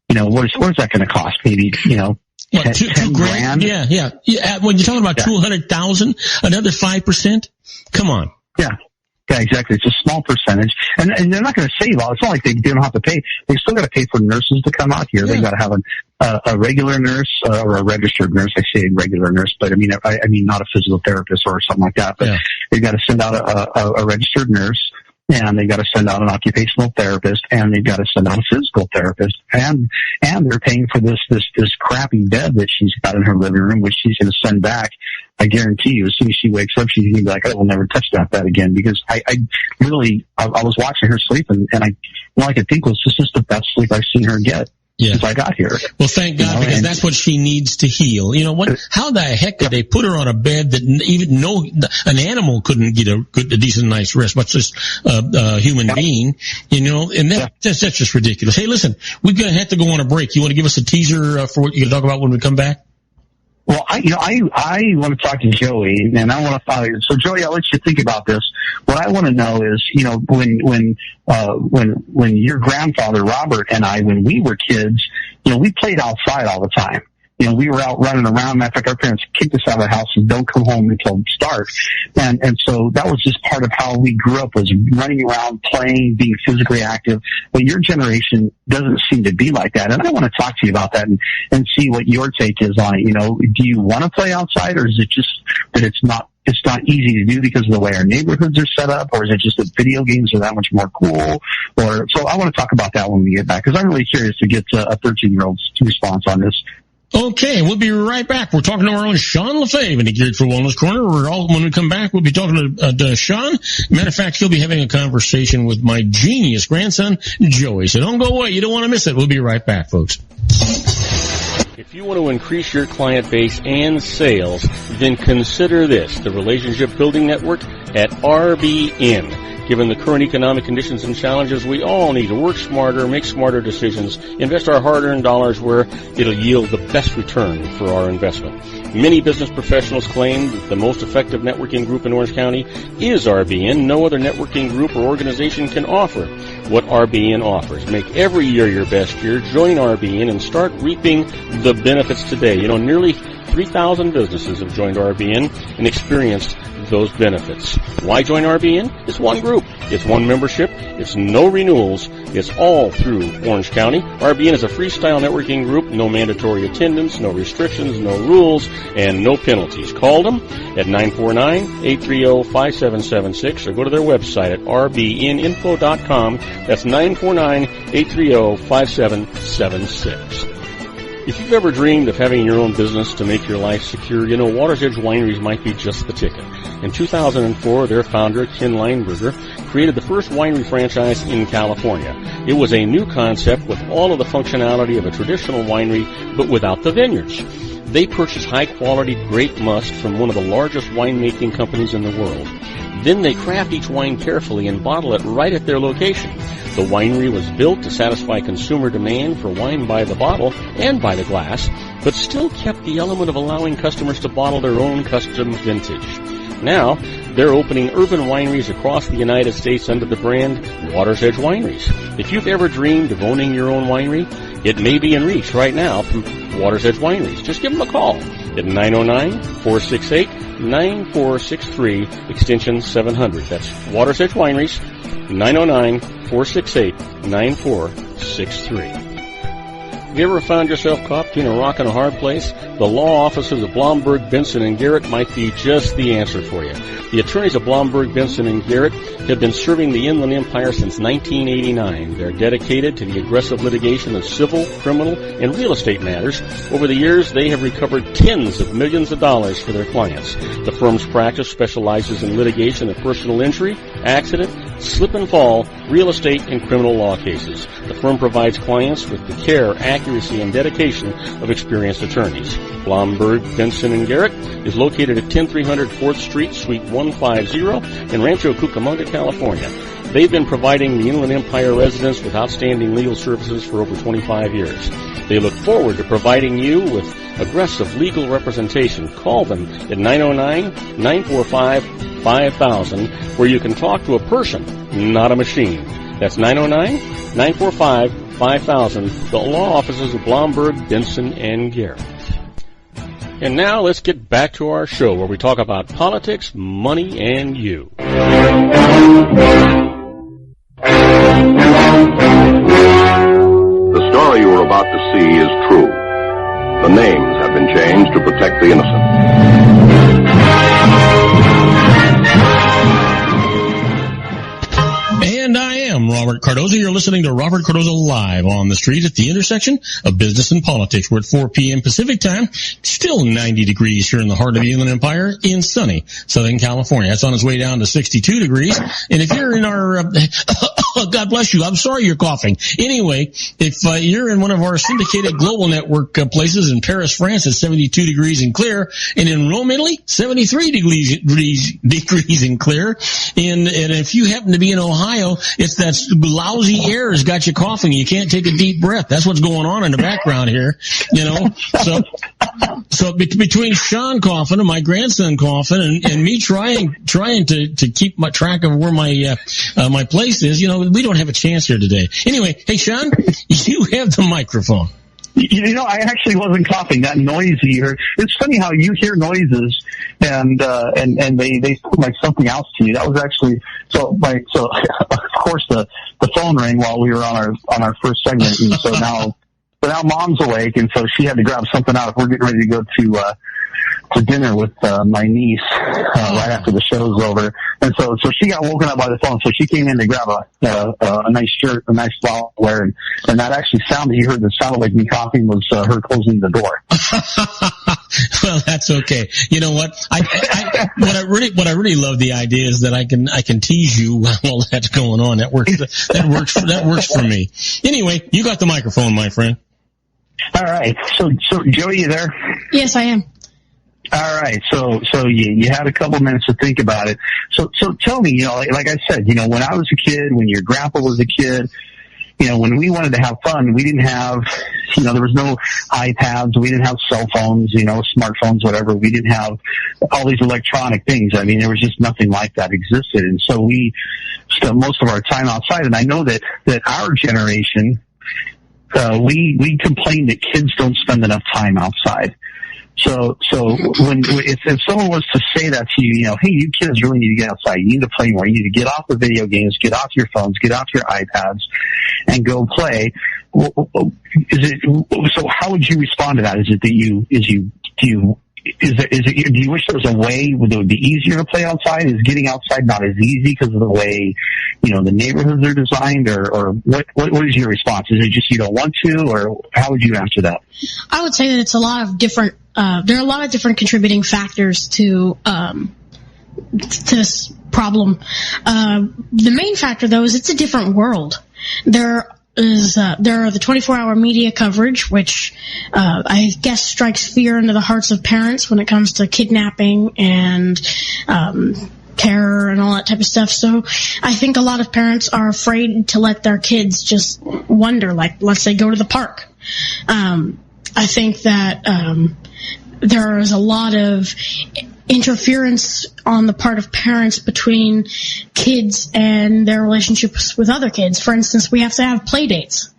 What is that going to cost? Maybe, what, $10 grand? Yeah. When you're talking about 200,000, another 5%? Come on. Yeah, exactly. It's a small percentage, and they're not going to save all. It's not like they don't have to pay. They still got to pay for nurses to come out here. Yeah. They got to have a regular nurse or a registered nurse. I say regular nurse, but I mean not a physical therapist or something like that. But yeah. They've got to send out a registered nurse, and they've got to send out an occupational therapist, and they've got to send out a physical therapist, and they're paying for this crappy bed that she's got in her living room, which she's going to send back. I guarantee you, as soon as she wakes up, she's going to be like, I will never touch that bed again, because I was watching her sleep, and all I could think was, this is the best sleep I've seen her get. Yeah. Since I got here. Well, thank God, because that's what she needs to heal. How the heck did they put her on a bed that even an animal couldn't get a decent night's rest, much less a human being, and that's just ridiculous. Hey, listen, we're going to have to go on a break. You want to give us a teaser for what you're going to talk about when we come back? Well, I want to talk to Joey, and I want to so Joey, I'll let you think about this. What I want to know is, when your grandfather Robert and I, when we were kids, we played outside all the time. We were out running around. Matter of fact, our parents kicked us out of the house and don't come home until it's dark. And so that was just part of how we grew up, was running around, playing, being physically active. But your generation doesn't seem to be like that. And I want to talk to you about that and see what your take is on it. Do you want to play outside, or is it just that it's not easy to do because of the way our neighborhoods are set up, or is it just that video games are that much more cool? So I want to talk about that when we get back, because I'm really curious to get a 13-year-old's response on this. Okay, we'll be right back. We're talking to our own Sean Lefebvre in the Geared for Wellness Corner. When we come back, we'll be talking to Sean. Matter of fact, he'll be having a conversation with my genius grandson, Joey. So don't go away. You don't want to miss it. We'll be right back, folks. If you want to increase your client base and sales, then consider this, the Relationship Building Network at RBN. Given the current economic conditions and challenges, we all need to work smarter, make smarter decisions, invest our hard-earned dollars where it'll yield the best return for our investment. Many business professionals claim that the most effective networking group in Orange County is RBN. No other networking group or organization can offer what RBN offers. Make every year your best year. Join RBN and start reaping the benefits today. Nearly 3,000 businesses have joined RBN and experienced those benefits. Why join RBN? It's one group. It's one membership. It's no renewals. It's all through Orange County. RBN is a freestyle networking group. No mandatory attendance, no restrictions, no rules, and no penalties. Call them at 949-830-5776 or go to their website at rbninfo.com. That's 949-830-5776. If you've ever dreamed of having your own business to make your life secure, Water's Edge Wineries might be just the ticket. In 2004, their founder, Ken Lineberger, created the first winery franchise in California. It was a new concept with all of the functionality of a traditional winery, but without the vineyards. They purchase high-quality grape must from one of the largest winemaking companies in the world. Then they craft each wine carefully and bottle it right at their location. The winery was built to satisfy consumer demand for wine by the bottle and by the glass, but still kept the element of allowing customers to bottle their own custom vintage. Now, they're opening urban wineries across the United States under the brand Water's Edge Wineries. If you've ever dreamed of owning your own winery, it may be in reach right now from Water's Edge Wineries. Just give them a call at 909-468-9463, extension 700. That's Water's Edge Wineries, 909-468-9463. Have you ever found yourself caught between a rock and a hard place? The law offices of Blomberg, Benson, and Garrett might be just the answer for you. The attorneys of Blomberg, Benson, and Garrett have been serving the Inland Empire since 1989. They're dedicated to the aggressive litigation of civil, criminal, and real estate matters. Over the years, they have recovered tens of millions of dollars for their clients. The firm's practice specializes in litigation of personal injury, accident, slip and fall, real estate, and criminal law cases. The firm provides clients with the care, accuracy, and dedication of experienced attorneys. Blomberg, Benson, and Garrett is located at 10300 4th Street, Suite 150 in Rancho Cucamonga, California. They've been providing the Inland Empire residents with outstanding legal services for over 25 years. They look forward to providing you with aggressive legal representation. Call them at 909-945-5000, where you can talk to a person, not a machine. That's 909-945-5000, the law offices of Blomberg, Benson, and Garrett. And now let's get back to our show where we talk about politics, money, and you. The story you are about to see is true. The names have been changed to protect the innocent. And I am Robert Cardoza. You're listening to Robert Cardoza Live on the street at the intersection of business and politics. We're at 4 p.m. Pacific time. Still 90 degrees here in the heart of the Inland Empire in sunny Southern California. That's on its way down to 62 degrees. And if you're in our, God bless you, I'm sorry you're coughing. Anyway, if you're in one of our syndicated global network places in Paris, France, it's 72 degrees and clear. And in Rome, Italy, 73 degrees and clear. And if you happen to be in Ohio, it's that lousy air has got you coughing. You can't take a deep breath. That's what's going on in the background here, you know. So between Sean coughing and my grandson coughing and me trying to keep my track of where my my place is, you know, we don't have a chance here today. Anyway, hey Sean, you have the microphone. You know, I actually wasn't coughing. That noise you heard. It's funny how you hear noises and they sound like something else to you. That was actually so of course the phone rang while we were on our first segment, and so now Mom's awake, and so she had to grab something out. We're getting ready to go to dinner with my niece right after the show's over, and so she got woken up by the phone. So she came in to grab a nice shirt, a nice flower, and that actually sounded you heard that sounded like me coughing was her closing the door. Well, that's okay. You know what? What I really love the idea is that I can tease you while that's going on. That works for me. Anyway, you got the microphone, my friend. All right. So Joey, you there? Yes, I am. All right. So you had a couple minutes to think about it. So tell me, you know, like I said, you know, when I was a kid, when your grandpa was a kid, you know, when we wanted to have fun, we didn't have, you know, there was no iPads, we didn't have cell phones, you know, smartphones, whatever. We didn't have all these electronic things. I mean, there was just nothing like that existed. And so we spent most of our time outside. And I know that our generation, we complain that kids don't spend enough time outside. So if someone was to say that to you, you know, hey, you kids really need to get outside. You need to play more. You need to get off the video games, get off your phones, get off your iPads, and go play. So how would you respond to that? Is it that do you wish there was a way that would be easier to play outside? Is getting outside not as easy because of the way, you know, the neighborhoods are designed, or what is your response? Is it just you don't want to, or how would you answer that? I would say that it's a lot of different, there are a lot of different contributing factors to this problem. The main factor though is it's a different world. There are the 24-hour media coverage, which I guess strikes fear into the hearts of parents when it comes to kidnapping and terror and all that type of stuff. So I think a lot of parents are afraid to let their kids just wander, like, let's say, go to the park. I think that there is a lot of interference on the part of parents between kids and their relationships with other kids. For instance, we have to have play dates.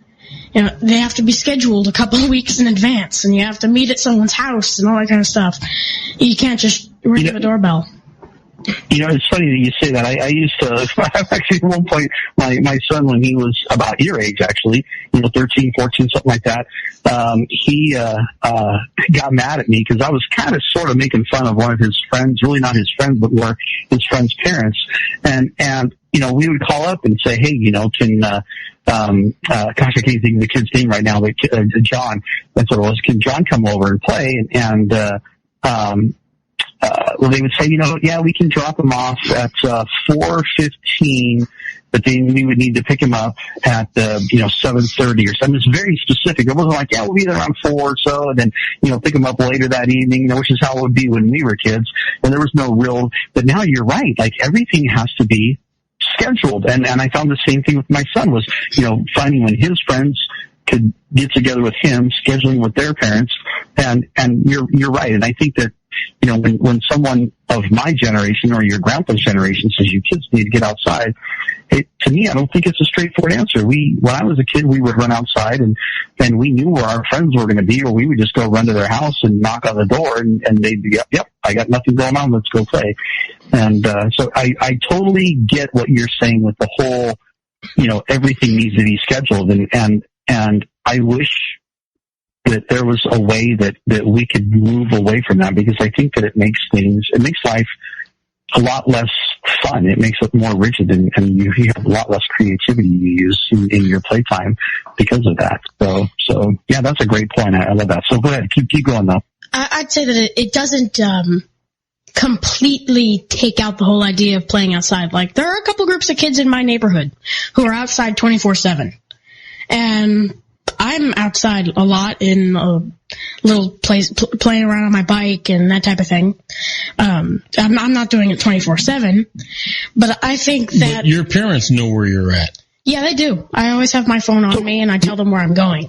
You know, they have to be scheduled a couple of weeks in advance, and you have to meet at someone's house and all that kind of stuff. You can't just ring the doorbell. You know, it's funny that you say that. I used to, actually at one point, my son, when he was about your age, actually, 13, 14, something like that, he got mad at me because I was kind of sort of making fun of one of his friends, really not his friends, but more his friend's parents. And we would call up and say, hey, can, gosh, I can't think of the kid's name right now, but John, that's what it was. Can John come over and play? Well, they would say, yeah, we can drop him off at 4:15, but then we would need to pick him up at 7:30 or something. It's very specific. It wasn't like, yeah, we'll be there around 4 or so, and then pick him up later that evening, which is how it would be when we were kids. And there was no real. But now you're right. Like, everything has to be scheduled, and I found the same thing with my son was finding when his friends could get together with him, scheduling with their parents, and you're right. And I think that when someone of my generation or your grandpa's generation says you kids need to get outside, to me, I don't think it's a straightforward answer. When I was a kid, we would run outside and we knew where our friends were going to be, or we would just go run to their house and knock on the door and they'd be, yep, I got nothing going on. Let's go play. And, so I totally get what you're saying with the whole, everything needs to be scheduled. And I wish that there was a way that we could move away from that, because I think that it makes life a lot less fun. It makes it more rigid, and you have a lot less creativity you use in your playtime because of that. So yeah, that's a great point. I love that. So go ahead, keep going though. I'd say that it doesn't completely take out the whole idea of playing outside. Like, there are a couple groups of kids in my neighborhood who are outside 24/7, and I'm outside a lot in a little place, playing around on my bike and that type of thing. I'm not doing it 24/7, but I think that... But your parents know where you're at. Yeah, they do. I always have my phone on me, and I tell them where I'm going.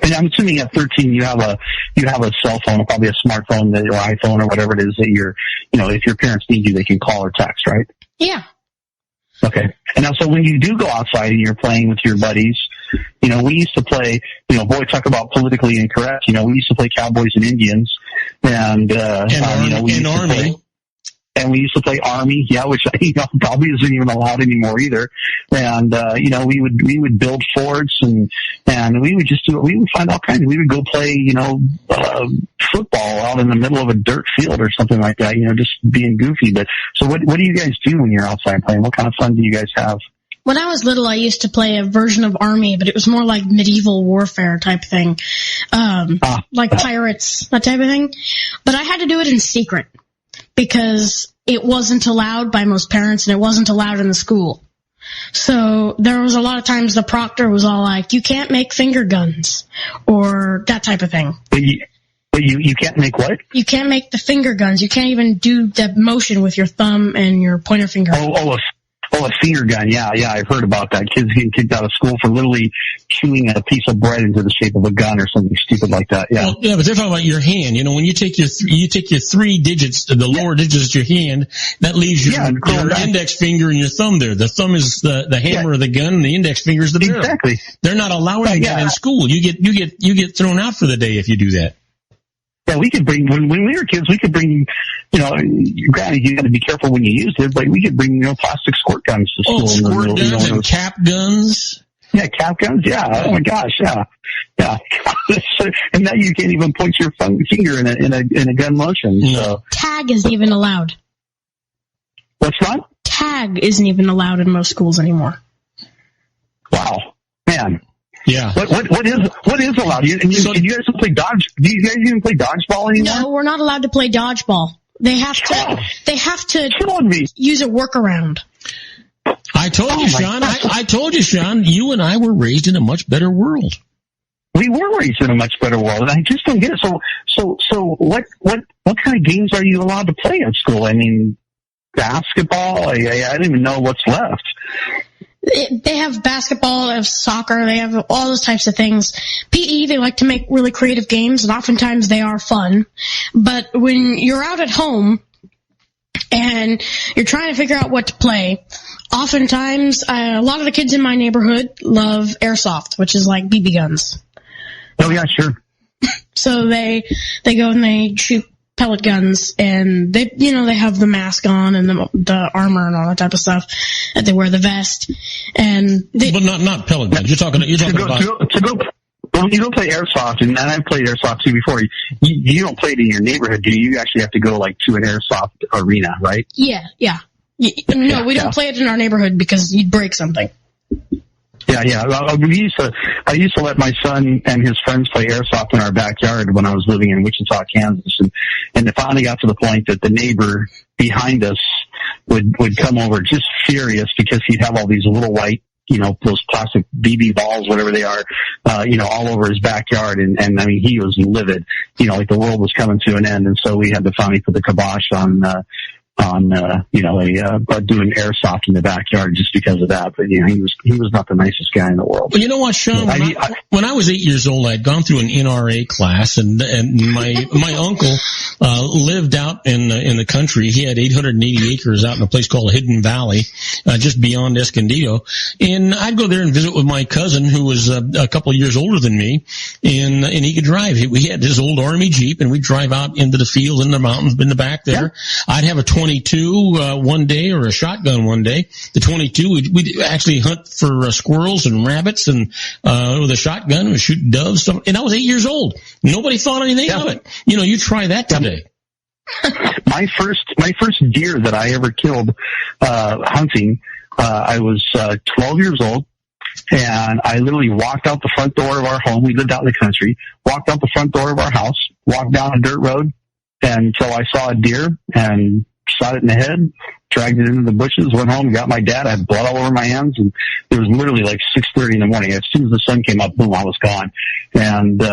And I'm assuming at 13 you have a cell phone, probably a smartphone or iPhone or whatever it is that if your parents need you, they can call or text, right? Yeah. Okay. And now, so when you do go outside and you're playing with your buddies, we used to play, boy, talk about politically incorrect. We used to play Cowboys and Indians, and we used to play Army, yeah, which probably isn't even allowed anymore either. And we would build forts, and we would find all kinds. We would go play, football out in the middle of a dirt field or something like that. Just being goofy. But so, what do you guys do when you're outside playing? What kind of fun do you guys have? When I was little, I used to play a version of Army, but it was more like medieval warfare type thing, like pirates, that type of thing. But I had to do it in secret, because it wasn't allowed by most parents, and it wasn't allowed in the school. So there was a lot of times the proctor was all like, you can't make finger guns, or that type of thing. But you can't make what? You can't make the finger guns. You can't even do the motion with your thumb and your pointer finger. Oh, a finger gun. Yeah, I've heard about that. Kids getting kicked out of school for literally chewing a piece of bread into the shape of a gun or something stupid like that. Yeah. Well, yeah, but they're talking about your hand. When you take your 3 digits, the lower digits of your hand, that leaves your index finger and your thumb there. The thumb is the hammer of the gun, and the index finger is the barrel. Exactly. They're not allowing that in school. You get thrown out for the day if you do that. Yeah, we could bring, when we were kids, we could bring, granted, you got to be careful when you use it, but we could bring, plastic squirt guns to school. Oh, squirt guns and cap guns? Yeah, cap guns, yeah. Oh my gosh, yeah. Yeah. And now you can't even point your finger in a gun motion. So. Tag isn't even allowed. What's that? Tag isn't even allowed in most schools anymore. Wow. Man. Yeah. What is allowed? Do you guys play dodge? Do you guys even play dodgeball anymore? No, we're not allowed to play dodgeball. They have to use a workaround. I told you, Sean. I told you, Sean. You and I were raised in a much better world. we were raised in a much better world, and I just don't get it. So what kind of games are you allowed to play at school? I mean, basketball? I don't even know what's left. They have basketball, they have soccer, they have all those types of things. PE, they like to make really creative games, and oftentimes they are fun. But when you're out at home and you're trying to figure out what to play, oftentimes a lot of the kids in my neighborhood love airsoft, which is like BB guns. Oh yeah, sure. So they go and they shoot pellet guns, and they have the mask on and the armor and all that type of stuff, and they wear the vest, and but not pellet guns. You're talking about. Well, you don't play airsoft, and I've played airsoft too before. You don't play it in your neighborhood, do you? You actually have to go like to an airsoft arena, right? Yeah. No, we don't play it in our neighborhood because you'd break something. Yeah. I used to let my son and his friends play airsoft in our backyard when I was living in Wichita, Kansas, and it finally got to the point that the neighbor behind us would come over just furious because he'd have all these little white, those plastic BB balls, whatever they are, all over his backyard, and I mean, he was livid, like the world was coming to an end, and so we had to finally put the kibosh on doing airsoft in the backyard just because of that. But he was not the nicest guy in the world. Well, you know what, Sean? When I was 8 years old, I'd gone through an NRA class, and my uncle lived out in the country. He had 880 acres out in a place called Hidden Valley, just beyond Escondido. And I'd go there and visit with my cousin, who was a couple of years older than me, and he could drive. We had his old Army Jeep, and we'd drive out into the fields, in the mountains, in the back there. Yeah. I'd have a 22 one day, or a shotgun one day. The 22, we'd actually hunt for squirrels and rabbits, and with a shotgun, we'd shoot doves. And I was 8 years old. Nobody thought anything of it. You try that today. My first deer that I ever killed hunting, I was 12 years old. And I literally walked out the front door of our home. We lived out in the country. Walked out the front door of our house, walked down a dirt road until I saw a deer and shot it in the head, dragged it into the bushes, went home, got my dad. I had blood all over my hands, and it was literally like 6:30 in the morning. As soon as the sun came up, boom, I was gone. And,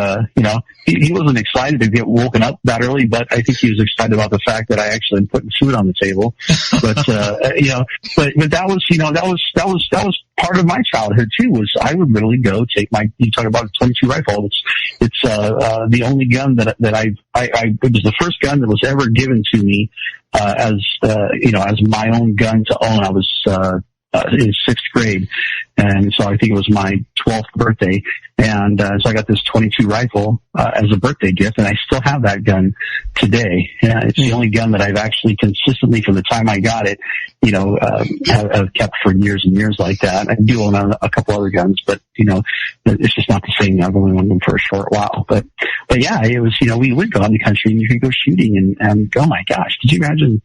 he wasn't excited to get woken up that early, but I think he was excited about the fact that I actually am putting food on the table. But, but that was part of my childhood too, was I would literally go take you talk about a 22 rifle. It's the only gun that it was the first gun that was ever given to me, as my own gun to own. I was in sixth grade, and so I think it was my 12th birthday, and so I got this 22 rifle as a birthday gift, and I still have that gun today. It's the only gun that I've actually consistently, from the time I got it, have kept for years and years like that. I do own a couple other guns, but it's just not the same. I've only owned them for a short while, but yeah, it was, we would go out in the country and you could go shooting, and oh my gosh, could you imagine?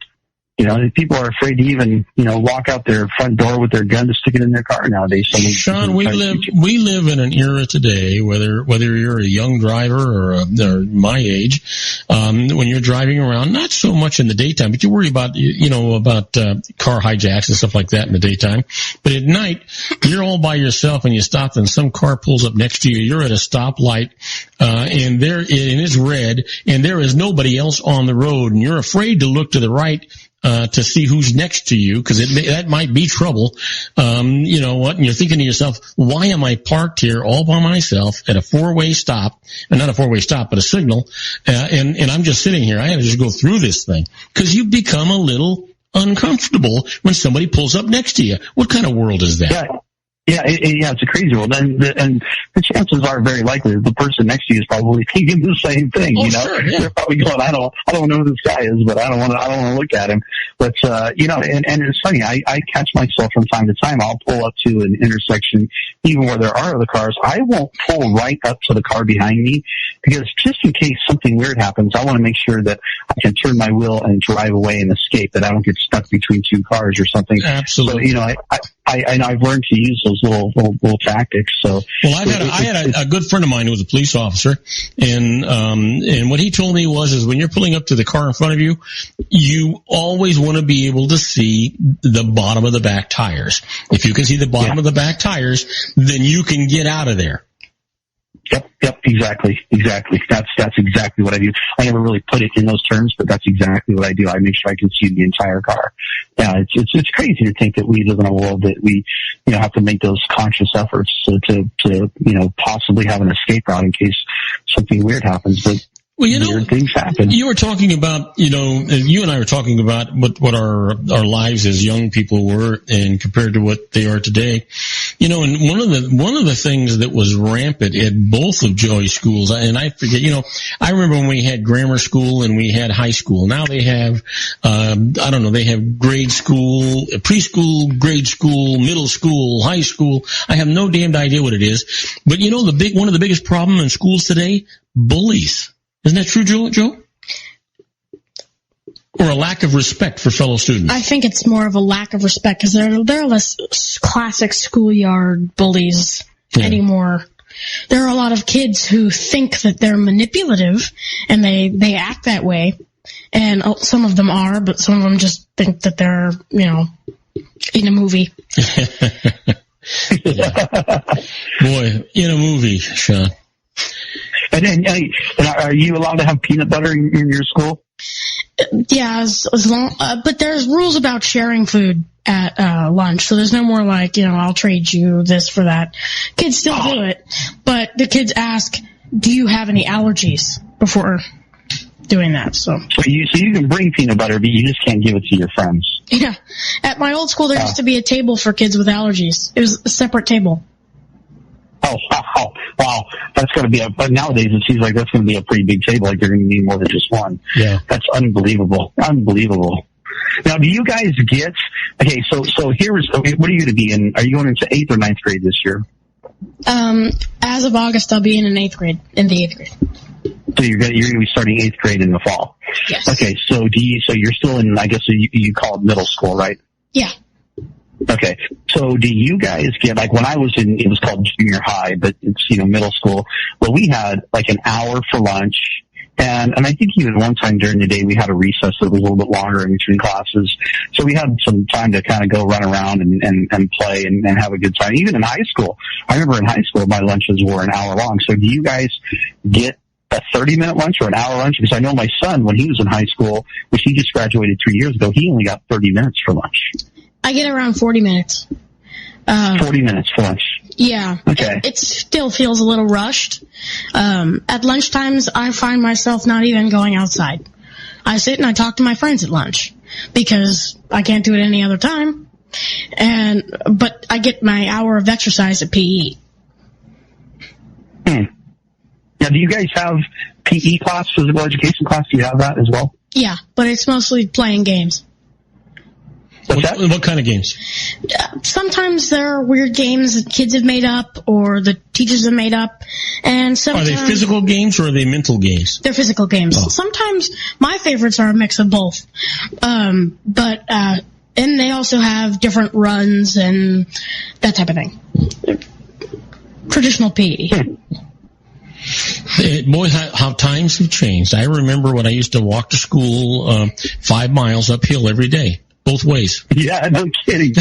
People are afraid to even, walk out their front door with their gun to stick it in their car nowadays. Sean, we live in an era today, whether you're a young driver or my age, when you're driving around, not so much in the daytime, but you worry about, car hijacks and stuff like that in the daytime. But at night, you're all by yourself and you stop and some car pulls up next to you. You're at a stoplight, and it's red, and there is nobody else on the road, and you're afraid to look to the right to see who's next to you, because that might be trouble. And you're thinking to yourself, why am I parked here all by myself at a four-way stop, and not a four-way stop, but a signal, and I'm just sitting here. I have to just go through this thing, because you become a little uncomfortable when somebody pulls up next to you. What kind of world is that? Yeah, it's a crazy world, and the chances are very likely that the person next to you is probably thinking the same thing. Sure, yeah. They're probably going, I don't know who this guy is, but I don't want to look at him. But and it's funny. I catch myself from time to time. I'll pull up to an intersection, even where there are other cars. I won't pull right up to the car behind me, because just in case something weird happens, I want to make sure that I can turn my wheel and drive away and escape, that I don't get stuck between two cars or something. Absolutely. So I've learned to use those little tactics. So, well, I had a good friend of mine who was a police officer, and what he told me is when you're pulling up to the car in front of you, you always want to be able to see the bottom of the back tires. If you can see the bottom of the back tires, then you can get out of there. Yep, exactly. That's exactly what I do. I never really put it in those terms, but that's exactly what I do. I make sure I can see the entire car. Yeah, it's crazy to think that we live in a world that we, have to make those conscious efforts to possibly have an escape route in case something weird happens. But weird things happen. You were talking about, you and I were talking about what our lives as young people were and compared to what they are today. And one of the things that was rampant at both of Joey's schools, and I forget, I remember when we had grammar school and we had high school. Now they have, they have grade school, preschool, grade school, middle school, high school. I have no damned idea what it is. But one of the biggest problems in schools today, bullies. Isn't that true, Joe? Or a lack of respect for fellow students? I think it's more of a lack of respect because there are less classic schoolyard bullies anymore. There are a lot of kids who think that they're manipulative and they act that way. And some of them are, but some of them just think that they're, in a movie. Boy, in a movie, Sean. And are you allowed to have peanut butter in your school? Yeah, as long, but there's rules about sharing food at lunch, so there's no more like, I'll trade you this for that. Kids still do it, but the kids ask, do you have any allergies before doing that? So you can bring peanut butter, but you just can't give it to your friends. Yeah. At my old school, there used to be a table for kids with allergies. It was a separate table. Oh, wow. That's going to be but nowadays it seems like that's going to be a pretty big table. Like they're going to need more than just one. Yeah. That's unbelievable. Now, do you guys get, okay, so what are you going to be in? Are you going into 8th or 9th grade this year? As of August, I'll be in the 8th grade. So you're going to be starting 8th grade in the fall. Yes. Okay. So you're still in, I guess you call it middle school, right? Yeah. Okay. So do you guys get, like when I was in, it was called junior high, but it's, middle school, but we had like an hour for lunch. And I think even one time during the day we had a recess that was a little bit longer in between classes. So we had some time to kind of go run around and play and have a good time. Even in high school, I remember in high school my lunches were an hour long. So do you guys get a 30-minute lunch or an hour lunch? Because I know my son, when he was in high school, which he just graduated 3 years ago, he only got 30 minutes for lunch. I get around 40 minutes. 40 minutes for lunch. Yeah. Okay. It still feels a little rushed. At lunchtimes, I find myself not even going outside. I sit and I talk to my friends at lunch because I can't do it any other time. But I get my hour of exercise at PE. Now, do you guys have PE class, physical education class? Do you have that as well? Yeah, but it's mostly playing games. What kind of games? Sometimes there are weird games that kids have made up or the teachers have made up. And sometimes, are they physical games or are they mental games? They're physical games. Oh. Sometimes my favorites are a mix of both. And they also have different runs and that type of thing. Traditional PE. Boy, how times have changed. I remember when I used to walk to school 5 miles uphill every day. Both ways. Yeah, no kidding. In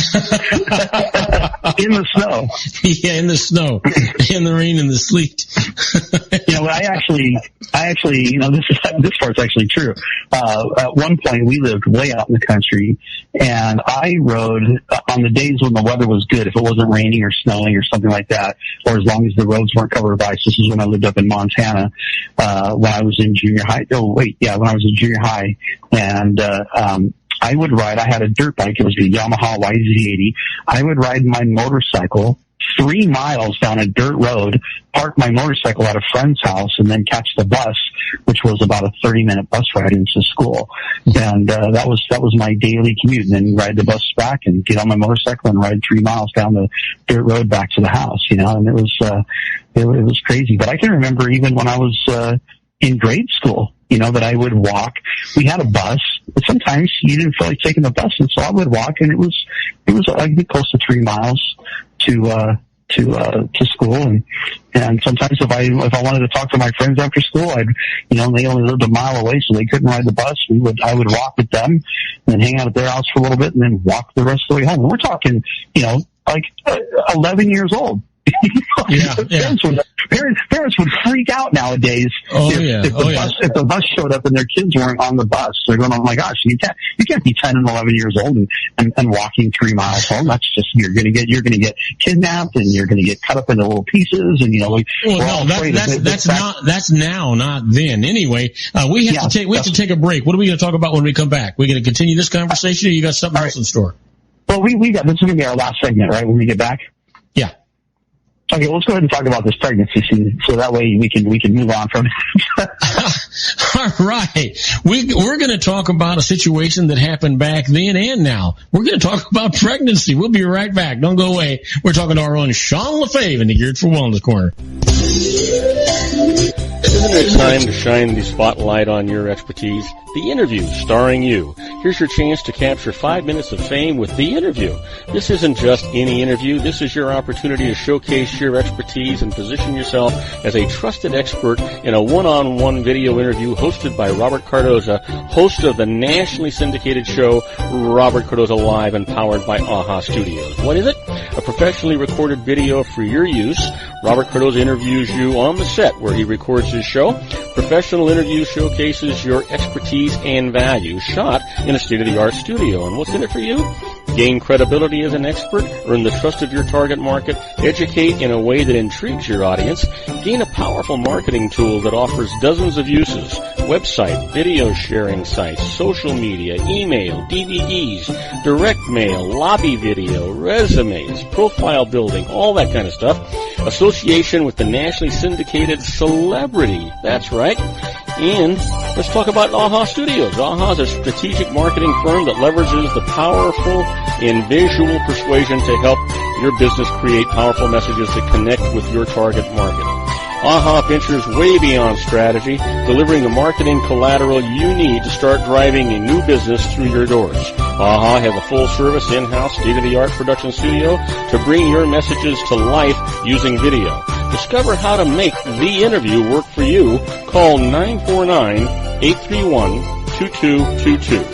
the snow. Yeah, in the snow, in the rain, and the sleet. I actually, this part's actually true. At one point, we lived way out in the country, and I rode on the days when the weather was good, if it wasn't raining or snowing or something like that, or as long as the roads weren't covered with ice. This is when I lived up in Montana, when I was in junior high. When I was in junior high, and I would ride, I had a dirt bike, it was a Yamaha YZ80. I would ride my motorcycle 3 miles down a dirt road, park my motorcycle at a friend's house, and then catch the bus, which was about a 30-minute bus ride into school. And that was my daily commute, and then ride the bus back and get on my motorcycle and ride 3 miles down the dirt road back to the house, and it was crazy. But I can remember even when I was in grade school, that I would walk. We had a bus, but sometimes you didn't feel like taking the bus, and so I would walk, and it was I'd be close to 3 miles to school, and sometimes if I wanted to talk to my friends after school, they only lived a mile away, so they couldn't ride the bus. I would walk with them, and then hang out at their house for a little bit, and then walk the rest of the way home. And we're talking, like 11 years old. Parents would freak out nowadays if the bus showed up and their kids weren't on the bus. They're going, oh my gosh, you can't be 10 and 11 years old and walking 3 miles home. That's just, you're going to get kidnapped and you're going to get cut up into little pieces. And, that's now, not then. Anyway, we have to take a break. What are we going to talk about when we come back? We're going to continue this conversation, or you got something else in store? Well, this is going to be our last segment, right? When we get back? Yeah. Okay, let's go ahead and talk about this pregnancy scene, so that way we can move on from it. All right. We're going to talk about a situation that happened back then and now. We're going to talk about pregnancy. We'll be right back. Don't go away. We're talking to our own Sean LaFave in the Geared for Wellness Corner. Isn't it time to shine the spotlight on your expertise? The Interview, starring you. Here's your chance to capture 5 minutes of fame with The Interview. This isn't just any interview. This is your opportunity to showcase your expertise and position yourself as a trusted expert in a one-on-one video interview hosted by Robert Cardoza, host of the nationally syndicated show Robert Cardoza Live and powered by AHA Studios. What is it? A professionally recorded video for your use. Robert Cardoza interviews you on the set where he records his show. Professional interview showcases your expertise and value, shot in a state-of-the-art studio. And what's in it for you? Gain credibility as an expert, earn the trust of your target market, educate in a way that intrigues your audience, gain a powerful marketing tool that offers dozens of uses, website, video sharing sites, social media, email, DVDs, direct mail, lobby video, resumes, profile building, all that kind of stuff. Association with the nationally syndicated celebrity. That's right. And let's talk about AHA Studios. AHA is a strategic marketing firm that leverages the powerful and visual persuasion to help your business create powerful messages that connect with your target market. AHA ventures way beyond strategy, delivering the marketing collateral you need to start driving a new business through your doors. AHA has a full-service, in-house, state-of-the-art production studio to bring your messages to life using video. Discover how to make The Interview work for you. Call 949-831-2222.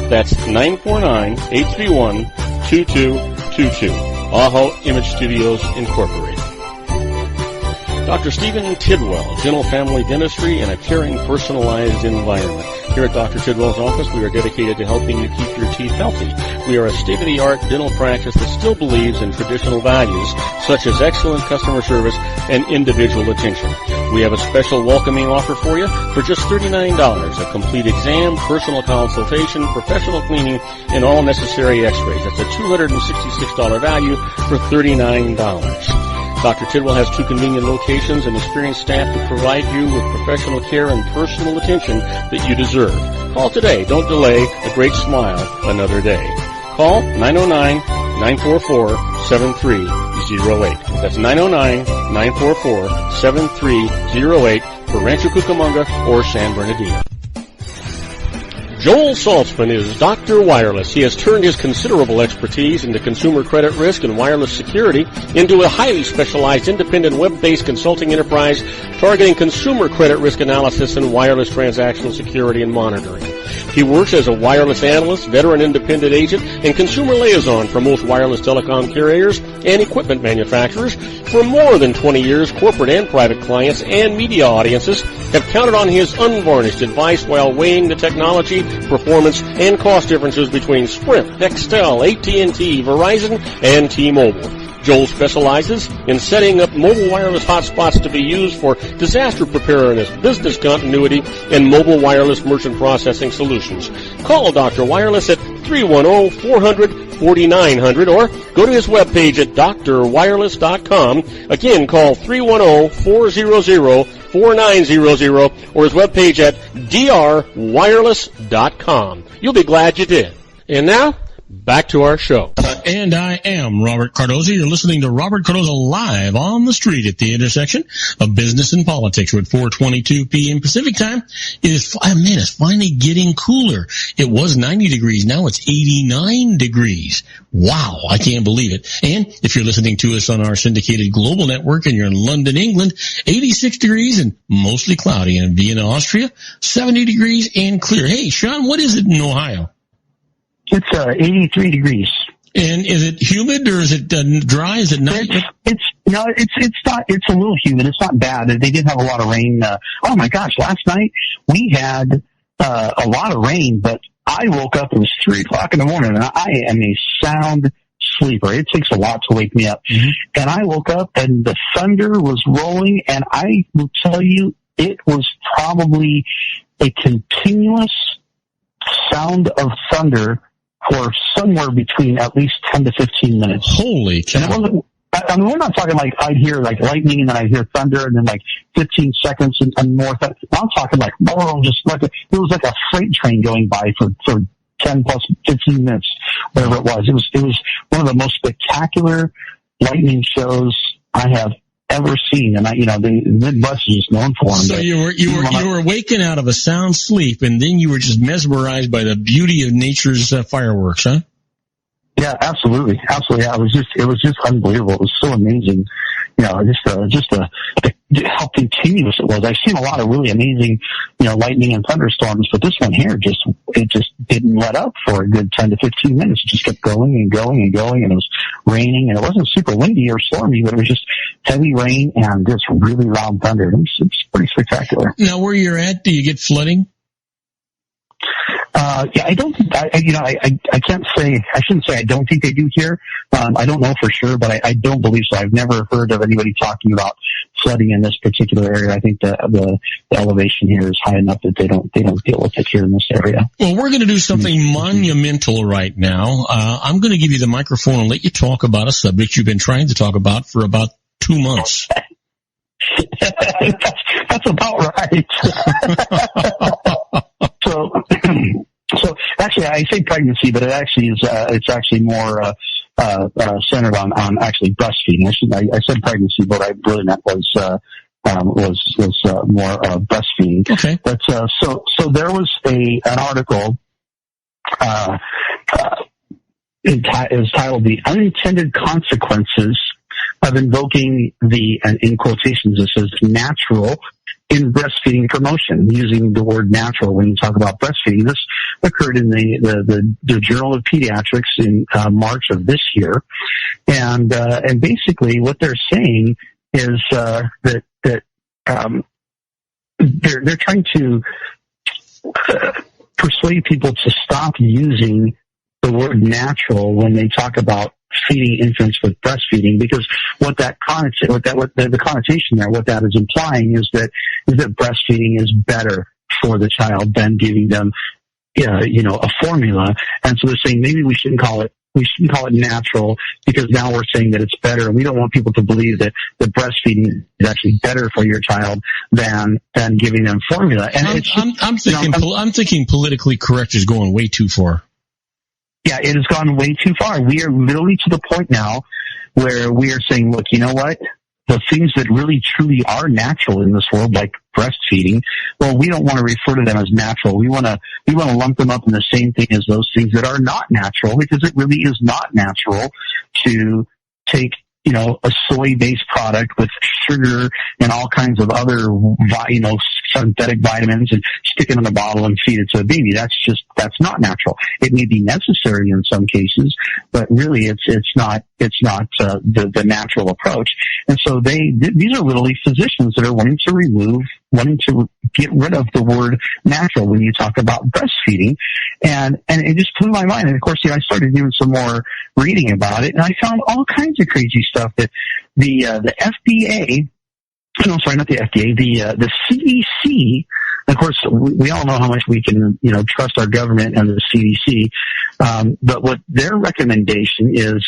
That's 949-831-2222. AHA Image Studios, Incorporated. Dr. Stephen Tidwell, Gentle Family Dentistry and a caring, personalized environment. Here at Dr. Tidwell's office, we are dedicated to helping you keep your teeth healthy. We are a state-of-the-art dental practice that still believes in traditional values, such as excellent customer service and individual attention. We have a special welcoming offer for you for just $39, a complete exam, personal consultation, professional cleaning, and all necessary x-rays. That's a $266 value for $39. Dr. Tidwell has 2 convenient locations and experienced staff to provide you with professional care and personal attention that you deserve. Call today. Don't delay. A great smile another day. Call 909-944-7308. That's 909-944-7308 for Rancho Cucamonga or San Bernardino. Joel Saltzman is Dr. Wireless. He has turned his considerable expertise into consumer credit risk and wireless security into a highly specialized independent web-based consulting enterprise targeting consumer credit risk analysis and wireless transactional security and monitoring. He works as a wireless analyst, veteran independent agent, and consumer liaison for most wireless telecom carriers and equipment manufacturers. For more than 20 years, corporate and private clients and media audiences have counted on his unvarnished advice while weighing the technology, performance, and cost differences between Sprint, Nextel, AT&T, Verizon, and T-Mobile. Joel specializes in setting up mobile wireless hotspots to be used for disaster preparedness, business continuity, and mobile wireless merchant processing solutions. Call Dr. Wireless at 310-400-4900 or go to his webpage at drwireless.com. Again, call 310-400-4900 or his webpage at drwireless.com. You'll be glad you did. And now, back to our show. And I am Robert Cardoza. You're listening to Robert Cardoza Live on the street at the intersection of business and politics. We're at 4:22 p.m. Pacific time. It's finally getting cooler. It was 90 degrees. Now it's 89 degrees. Wow, I can't believe it. And if you're listening to us on our syndicated global network and you're in London, England, 86 degrees and mostly cloudy. And in Vienna, Austria, 70 degrees and clear. Hey, Sean, what is it in Ohio? It's 83 degrees. And is it humid or is it dry? Is it night? It's No, it's not. It's a little humid. It's not bad. They did have a lot of rain. Oh my gosh, last night we had a lot of rain, but I woke up. It was 3:00 in the morning, and I am a sound sleeper. It takes a lot to wake me up. Mm-hmm. And I woke up, and the thunder was rolling, and I will tell you, it was probably a continuous sound of thunder for somewhere between at least 10 to 15 minutes. Holy cow. And it wasn't, I mean, we're not talking like I'd hear like lightning and then I'd hear thunder and then like 15 seconds and more. I'm talking like, just like it was like a freight train going by for 10 plus 15 minutes, whatever it was. It was one of the most spectacular lightning shows I have ever seen, and the Midwest is just known for them. So you were waking out of a sound sleep, and then you were just mesmerized by the beauty of nature's fireworks, huh? Yeah, absolutely. Yeah, it was just unbelievable. It was so amazing. Just how continuous it was. I've seen a lot of really amazing, lightning and thunderstorms, but this one here it just didn't let up for a good 10 to 15 minutes. It just kept going and going and going, and it was raining, and it wasn't super windy or stormy, but it was just heavy rain and just really loud thunder. It's pretty spectacular. Now, where you're at, do you get flooding? Yeah, I don't think, I can't say, I shouldn't say I don't think they do here. I don't know for sure, but I don't believe so. I've never heard of anybody talking about flooding in this particular area. I think the elevation here is high enough that they don't deal with it here in this area. Well, we're going to do something monumental right now. I'm going to give you the microphone and let you talk about a subject you've been trying to talk about for about 2 months. That's about right. So actually, I say pregnancy, but it actually is. It's actually more centered on actually breastfeeding. I said pregnancy, but I really meant was more breastfeeding. Okay. But so there was an article. It was titled "The Unintended Consequences of Invoking the," and in quotations it says, "natural in breastfeeding promotion," using the word natural when you talk about breastfeeding. This occurred in the Journal of Pediatrics in March of this year. And basically what they're saying is that they're trying to persuade people to stop using the word natural when they talk about feeding infants with breastfeeding, because what the connotation there, what that is implying is that breastfeeding is better for the child than giving them, a formula. And so they're saying maybe we shouldn't call it natural, because now we're saying that it's better, and we don't want people to believe that the breastfeeding is actually better for your child than giving them formula. And I'm thinking politically correct is going way too far. Yeah, it has gone way too far. We are literally to the point now where we are saying, look, you know what? The things that really truly are natural in this world, like breastfeeding, well, we don't want to refer to them as natural. We want to lump them up in the same thing as those things that are not natural, because it really is not natural to take, a soy-based product with sugar and all kinds of other, synthetic vitamins and stick it in a bottle and feed it to a baby. That's not natural. It may be necessary in some cases, but really it's not the natural approach. And so these are literally physicians that are wanting to get rid of the word natural when you talk about breastfeeding. And it just blew my mind. And of course, I started doing some more reading about it, and I found all kinds of crazy stuff that the FDA, no, sorry, not the FDA, the CDC. Of course, we all know how much we can, trust our government and the CDC. But what their recommendation is,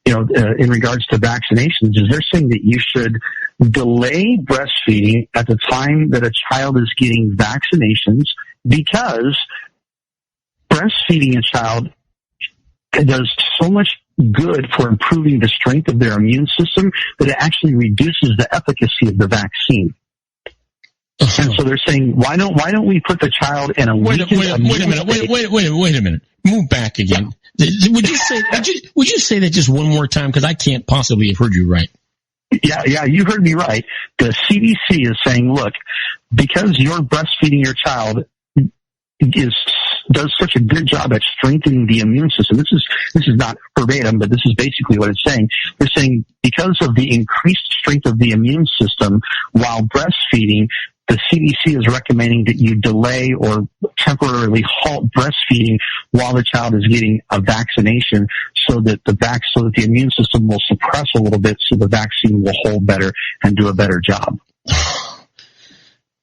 in regards to vaccinations, is they're saying that you should delay breastfeeding at the time that a child is getting vaccinations, because breastfeeding a child does so much good for improving the strength of their immune system that it actually reduces the efficacy of the vaccine. And so they're saying, why don't we put the child in a wait a minute. Move back again. Would you say that just one more time, because I can't possibly have heard you right. Yeah, you heard me right. The CDC is saying, look, because you're breastfeeding your child is does such a good job at strengthening the immune system. This is not verbatim, but this is basically what it's saying. They're saying because of the increased strength of the immune system while breastfeeding, the CDC is recommending that you delay or temporarily halt breastfeeding while the child is getting a vaccination, so that the immune system will suppress a little bit, so the vaccine will hold better and do a better job.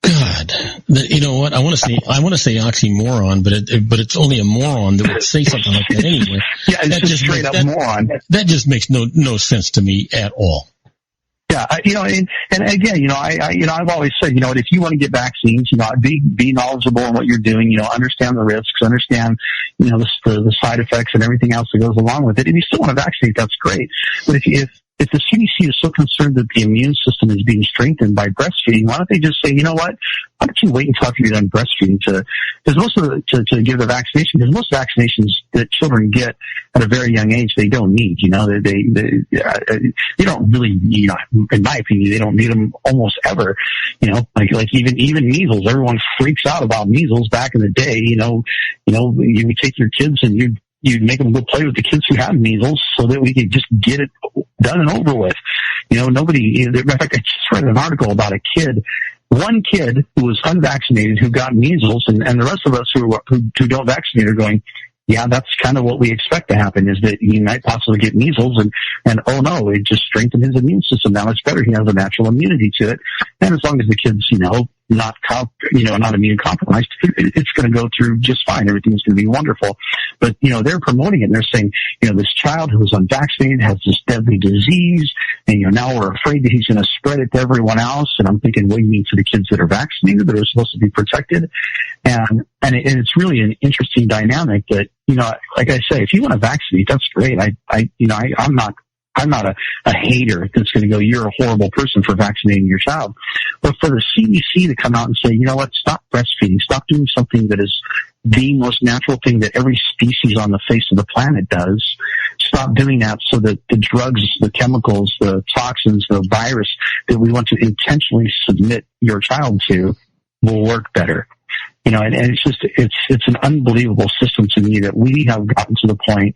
God, you know what? I want to say oxymoron, but it's only a moron that would say something like that anyway. Yeah, it's just straight up moron. That just makes no sense to me at all. Yeah, and again, I've always said, if you want to get vaccines, be knowledgeable in what you're doing, understand the risks, understand, the side effects and everything else that goes along with it. If you still want to vaccinate, that's great. But if the CDC is so concerned that the immune system is being strengthened by breastfeeding, why don't they just say, you know what? Why don't you wait until after you're done breastfeeding to give the vaccination? Because most vaccinations that children get at a very young age, they don't need. They don't really. In my opinion, they don't need them almost ever. Like even measles. Everyone freaks out about measles. Back in the day, you would take your kids and you'd make them go play with the kids who have measles so that we could just get it done and over with. Nobody, in fact, I just read an article about one kid who was unvaccinated who got measles, and the rest of us who don't vaccinate are going, yeah, that's kind of what we expect to happen, is that he might possibly get measles, and oh no, it just strengthened his immune system. Now it's better. He has a natural immunity to it. And as long as the kid's, not immune compromised, it's going to go through just fine. Everything's going to be wonderful. But, they're promoting it, and they're saying, this child who is unvaccinated has this deadly disease, and, now we're afraid that he's going to spread it to everyone else. And I'm thinking, what do you mean to the kids that are vaccinated, that are supposed to be protected? And it's really an interesting dynamic that, like I say, if you want to vaccinate, that's great. I'm not a hater that's going to go, you're a horrible person for vaccinating your child. But for the CDC to come out and say, you know what, stop breastfeeding, stop doing something that is the most natural thing that every species on the face of the planet does. Stop doing that so that the drugs, the chemicals, the toxins, the virus that we want to intentionally submit your child to will work better. And it's an unbelievable system to me that we have gotten to the point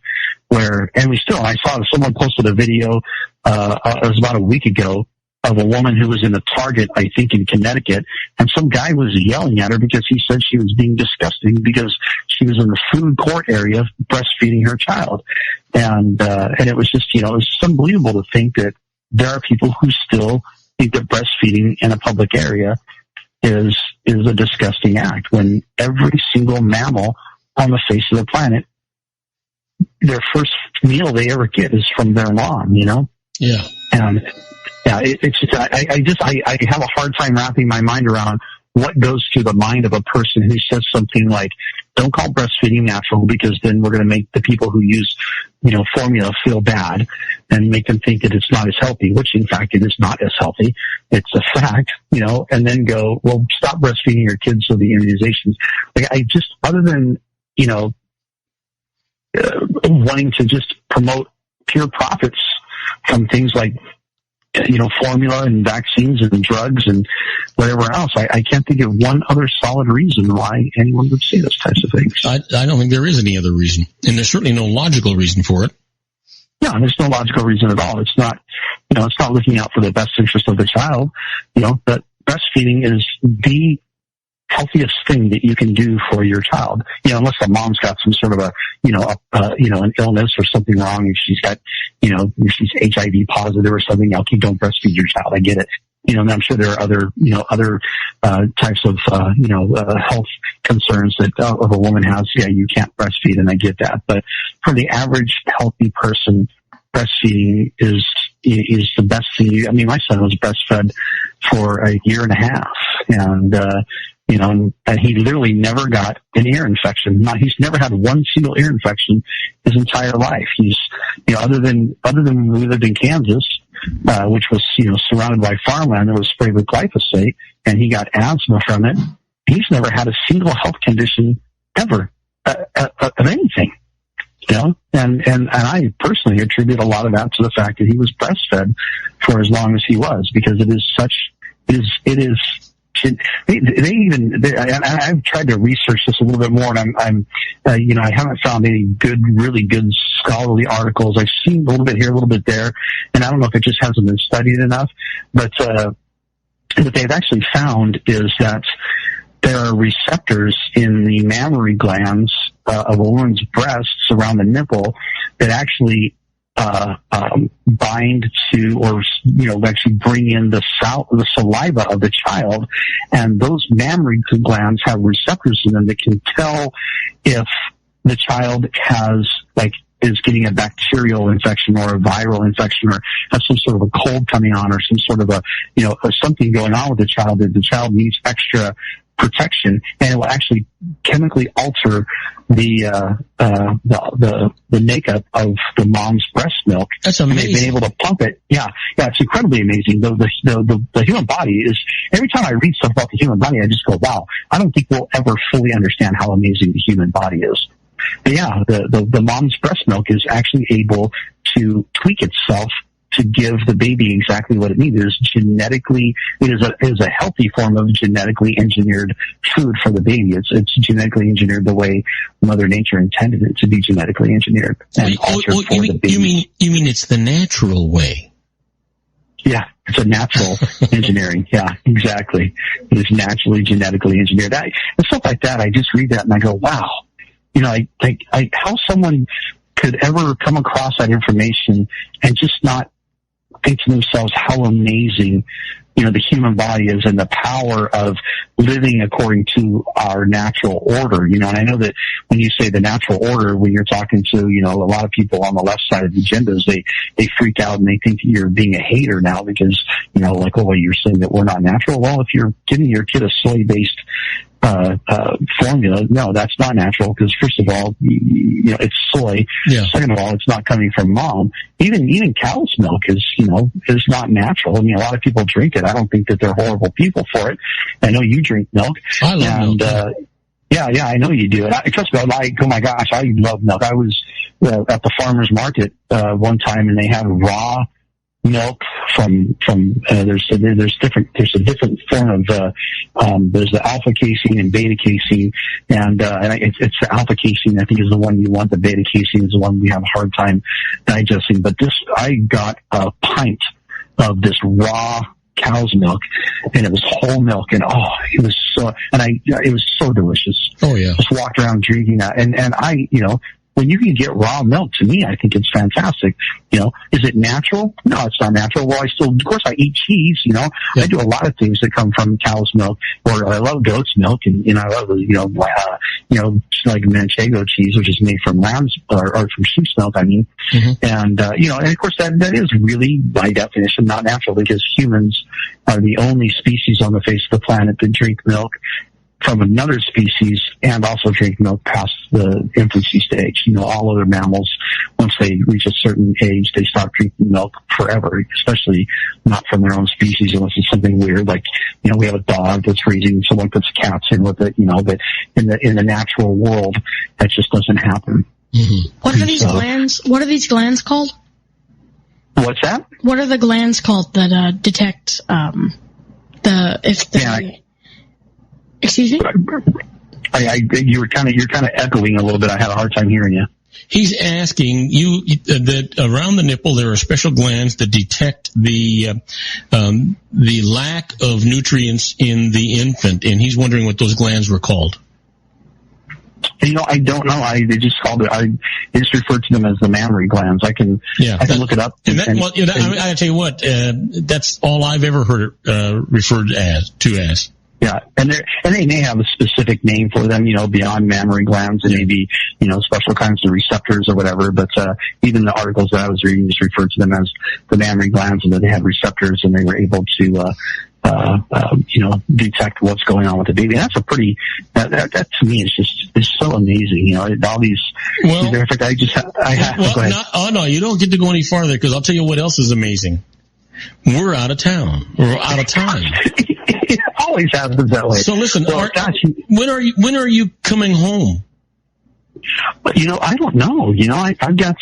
where, and I saw someone posted a video, it was about a week ago, of a woman who was in a Target, I think in Connecticut, and some guy was yelling at her because he said she was being disgusting because she was in the food court area breastfeeding her child. And it was just, it was just unbelievable to think that there are people who still think that breastfeeding in a public area is a disgusting act, when every single mammal on the face of the planet, their first meal they ever get is from their mom, Yeah. And it's just, I have a hard time wrapping my mind around what goes through the mind of a person who says something like, don't call breastfeeding natural, because then we're going to make the people who use, formula feel bad and make them think that it's not as healthy, which in fact it is not as healthy. It's a fact, and then go, well, stop breastfeeding your kids so the immunizations. Other than, wanting to just promote pure profits from things like, formula and vaccines and drugs and whatever else, I can't think of one other solid reason why anyone would say those types of things. I don't think there is any other reason. And there's certainly no logical reason for it. Yeah, there's no logical reason at all. It's not, it's not looking out for the best interest of the child. But breastfeeding is the healthiest thing that you can do for your child. Unless the mom's got some sort of an illness or something wrong, if she's got, if she's HIV positive or something, okay, don't breastfeed your child. I get it. And I'm sure there are other types of, health concerns that of a woman has. Yeah, you can't breastfeed, and I get that. But for the average healthy person, breastfeeding is the best thing. I mean, my son was breastfed for a year and a half, and he literally never got an ear infection. He's never had one single ear infection his entire life. He's, other than when we lived in Kansas, which was, surrounded by farmland that was sprayed with glyphosate, and he got asthma from it. He's never had a single health condition ever, of anything, and I personally attribute a lot of that to the fact that he was breastfed for as long as he was, because it is I've tried to research this a little bit more, and I haven't found any really good scholarly articles. I've seen a little bit here, a little bit there, and I don't know if it just hasn't been studied enough, but what they've actually found is that there are receptors in the mammary glands of a woman's breasts around the nipple that actually bind to, or actually bring in the saliva of the child, and those mammary glands have receptors in them that can tell if the child is getting a bacterial infection or a viral infection, or has some sort of a cold coming on, or some sort of something going on with the child that the child needs extra protection, and it will actually chemically alter the makeup of the mom's breast milk. That's amazing. And they've been able to pump it. Yeah, it's incredibly amazing. The human body is, every time I read stuff about the human body, I just go, wow, I don't think we'll ever fully understand how amazing the human body is. But yeah, the mom's breast milk is actually able to tweak itself to give the baby exactly what it needs. It is a healthy form of genetically engineered food for the baby. It's genetically engineered the way Mother Nature intended it to be genetically engineered and altered for the baby. You mean it's the natural way? Yeah, it's a natural engineering. Yeah, exactly. It is naturally genetically engineered. And stuff like that, I just read that and I go, wow. How someone could ever come across that information and just not think to themselves how amazing, the human body is, and the power of living according to our natural order, and I know that when you say the natural order, when you're talking to, a lot of people on the left side of the agendas, they freak out and they think that you're being a hater now because, you're saying that we're not natural. Well, if you're giving your kid a soy-based formula, no, that's not natural, because first of all, it's soy. Yeah. Second of all, it's not coming from mom. Even cow's milk is not natural. I mean, a lot of people drink it. I don't think that they're horrible people for it. I know you drink milk. I love milk. Yeah, I know you do. And trust me, oh my gosh, I love milk. I was at the farmer's market one time, and they had raw milk from there's a different form of there's the alpha casein and beta casein, and it's the alpha casein I think is the one you want. The beta casein is the one we have a hard time digesting. But I got a pint of this raw cow's milk, and it was whole milk, and it was so delicious. Oh yeah, just walked around drinking that, and I when you can get raw milk, to me, I think it's fantastic. Is it natural? No, it's not natural. Well, of course I eat cheese, Yeah. I do a lot of things that come from cow's milk, or I love goat's milk, and, I love, like Manchego cheese, which is made from lamb's, or from sheep's milk, I mean. Mm-hmm. And, and of course that is really, by definition, not natural, because humans are the only species on the face of the planet that drink milk from another species and also drink milk past the infancy stage. All other mammals, once they reach a certain age, they stop drinking milk forever, especially not from their own species, unless it's something weird, like, we have a dog that's raising, someone puts cats in with it, but in the natural world, that just doesn't happen. Mm-hmm. What are these glands? What are these glands called? What's that? What are the glands called that detect Excuse me? You're kind of echoing a little bit. I had a hard time hearing you. He's asking you that around the nipple there are special glands that detect the lack of nutrients in the infant, and he's wondering what those glands were called. I don't know. They just called it. I just referred to them as the mammary glands. I can look it up. I tell you what, that's all I've ever heard it referred to as. Yeah, and they may have a specific name for them, beyond mammary glands, and maybe, special kinds of receptors or whatever, but even the articles that I was reading just referred to them as the mammary glands, and that they had receptors, and they were able to, detect what's going on with the baby. And that's that to me is so amazing, all these, in fact, no, you don't get to go any farther, because I'll tell you what else is amazing. We're out of town. We're out of time. It always happens that way. So listen, when are you coming home? I don't know. I've got,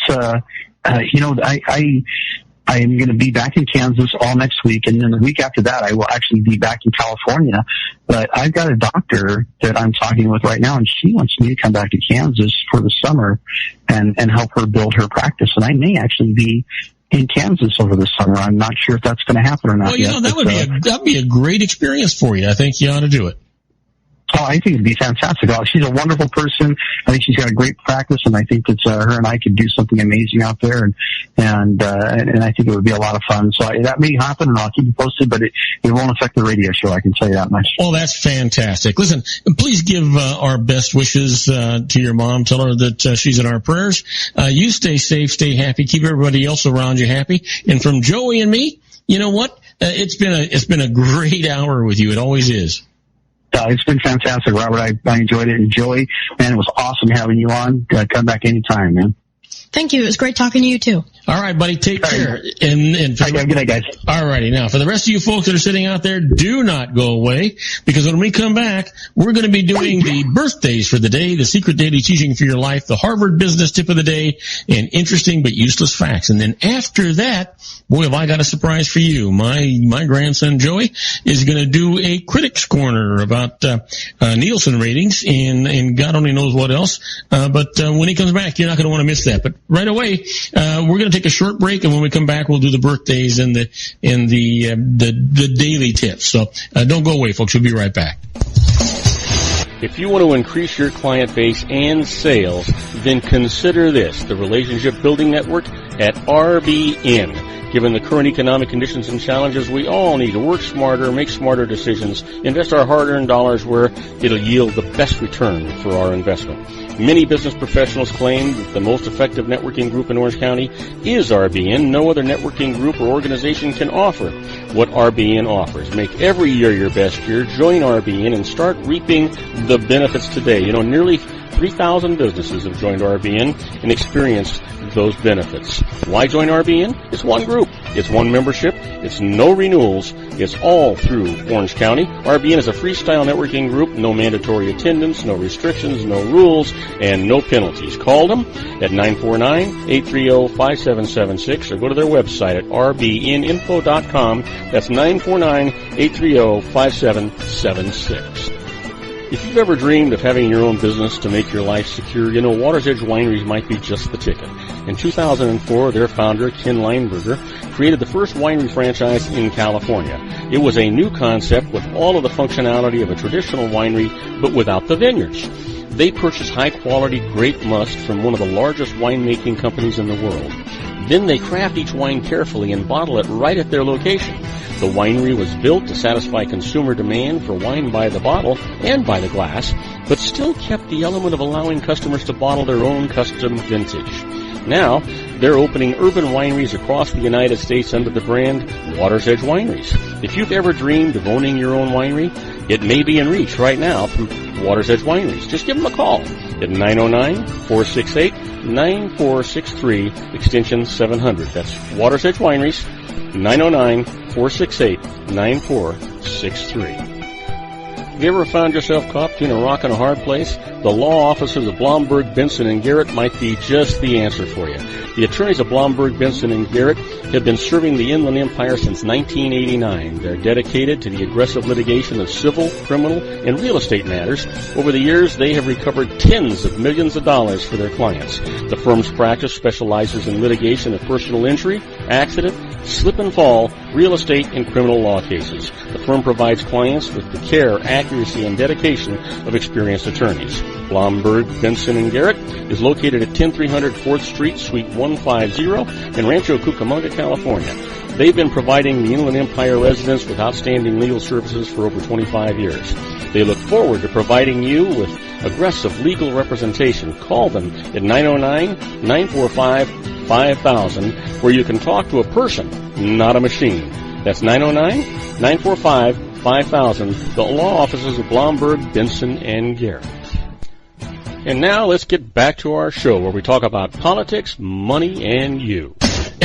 I'm going to be back in Kansas all next week, and then the week after that, I will actually be back in California. But I've got a doctor that I'm talking with right now, and she wants me to come back to Kansas for the summer and help her build her practice. And I may actually be in Kansas over the summer. I'm not sure if that's going to happen or not. Well, that'd be a great experience for you. I think you ought to do it. Oh, I think it'd be fantastic. Oh, she's a wonderful person. I think she's got a great practice, and I think that her and I could do something amazing out there, and I think it would be a lot of fun. So that may happen, and I'll keep you posted, but it won't affect the radio show. I can tell you that much. Oh, that's fantastic. Listen, please give our best wishes to your mom. Tell her that she's in our prayers. You stay safe, stay happy, keep everybody else around you happy. And from Joey and me, you know what? It's been a great hour with you. It always is. It's been fantastic, Robert. I enjoyed it. And Joey, man, it was awesome having you on. Come back anytime, man. Thank you. It was great talking to you, too. All right, buddy. Take care. And good night, guys. All righty. Now, for the rest of you folks that are sitting out there, do not go away, because when we come back, we're going to be doing the birthdays for the day, the secret daily teaching for your life, the Harvard business tip of the day, and interesting but useless facts. And then after that, boy, have I got a surprise for you. My grandson, Joey, is going to do a critics corner about Nielsen ratings and God only knows what else. But when he comes back, you're not going to want to miss that. But right away, we're going to take a short break, and when we come back, we'll do the birthdays and the daily tips. So don't go away, folks. We'll be right back. If you want to increase your client base and sales, then consider this, the Relationship Building Network at RBN. Given the current economic conditions and challenges, we all need to work smarter, make smarter decisions, invest our hard-earned dollars where it'll yield the best return for our investment. Many business professionals claim that the most effective networking group in Orange County is RBN. No other networking group or organization can offer what RBN offers. Make every year your best year. Join RBN and start reaping the benefits today. You know, nearly 3,000 businesses have joined RBN and experienced those benefits. Why join RBN? It's one group. It's one membership. It's no renewals. It's all through Orange County. RBN is a freestyle networking group. No mandatory attendance, no restrictions, no rules, and no penalties. Call them at 949-830-5776 or go to their website at rbninfo.com. That's 949-830-5776. If you've ever dreamed of having your own business to make your life secure, you know Water's Edge Wineries might be just the ticket. In 2004, their founder, Ken Lineberger, created the first winery franchise in California. It was a new concept with all of the functionality of a traditional winery, but without the vineyards. They purchased high-quality grape must from one of the largest winemaking companies in the world. Then they craft each wine carefully and bottle it right at their location. The winery was built to satisfy consumer demand for wine by the bottle and by the glass, but still kept the element of allowing customers to bottle their own custom vintage. Now, they're opening urban wineries across the United States under the brand Water's Edge Wineries. If you've ever dreamed of owning your own winery, it may be in reach right now through Water's Edge Wineries. Just give them a call at 909-468-9463, extension 700. That's Water's Edge Wineries, 909-468-9463. Have you ever found yourself caught between a rock and a hard place? The law offices of Blomberg, Benson, and Garrett might be just the answer for you. The attorneys of Blomberg, Benson, and Garrett have been serving the Inland Empire since 1989. They're dedicated to the aggressive litigation of civil, criminal, and real estate matters. Over the years, they have recovered tens of millions of dollars for their clients. The firm's practice specializes in litigation of personal injury, accident, slip and fall, real estate, and criminal law cases. The firm provides clients with the care, accuracy, and dedication of experienced attorneys. Blomberg, Benson, and Garrett is located at 10300 4th Street, Suite 150 in Rancho Cucamonga, California. They've been providing the Inland Empire residents with outstanding legal services for over 25 years. They look forward to providing you with aggressive legal representation. Call them at 909-945-5000, where you can talk to a person, not a machine. That's 909-945-5000, the law offices of Blomberg, Benson, and Garrett. And now let's get back to our show where we talk about politics, money, and you.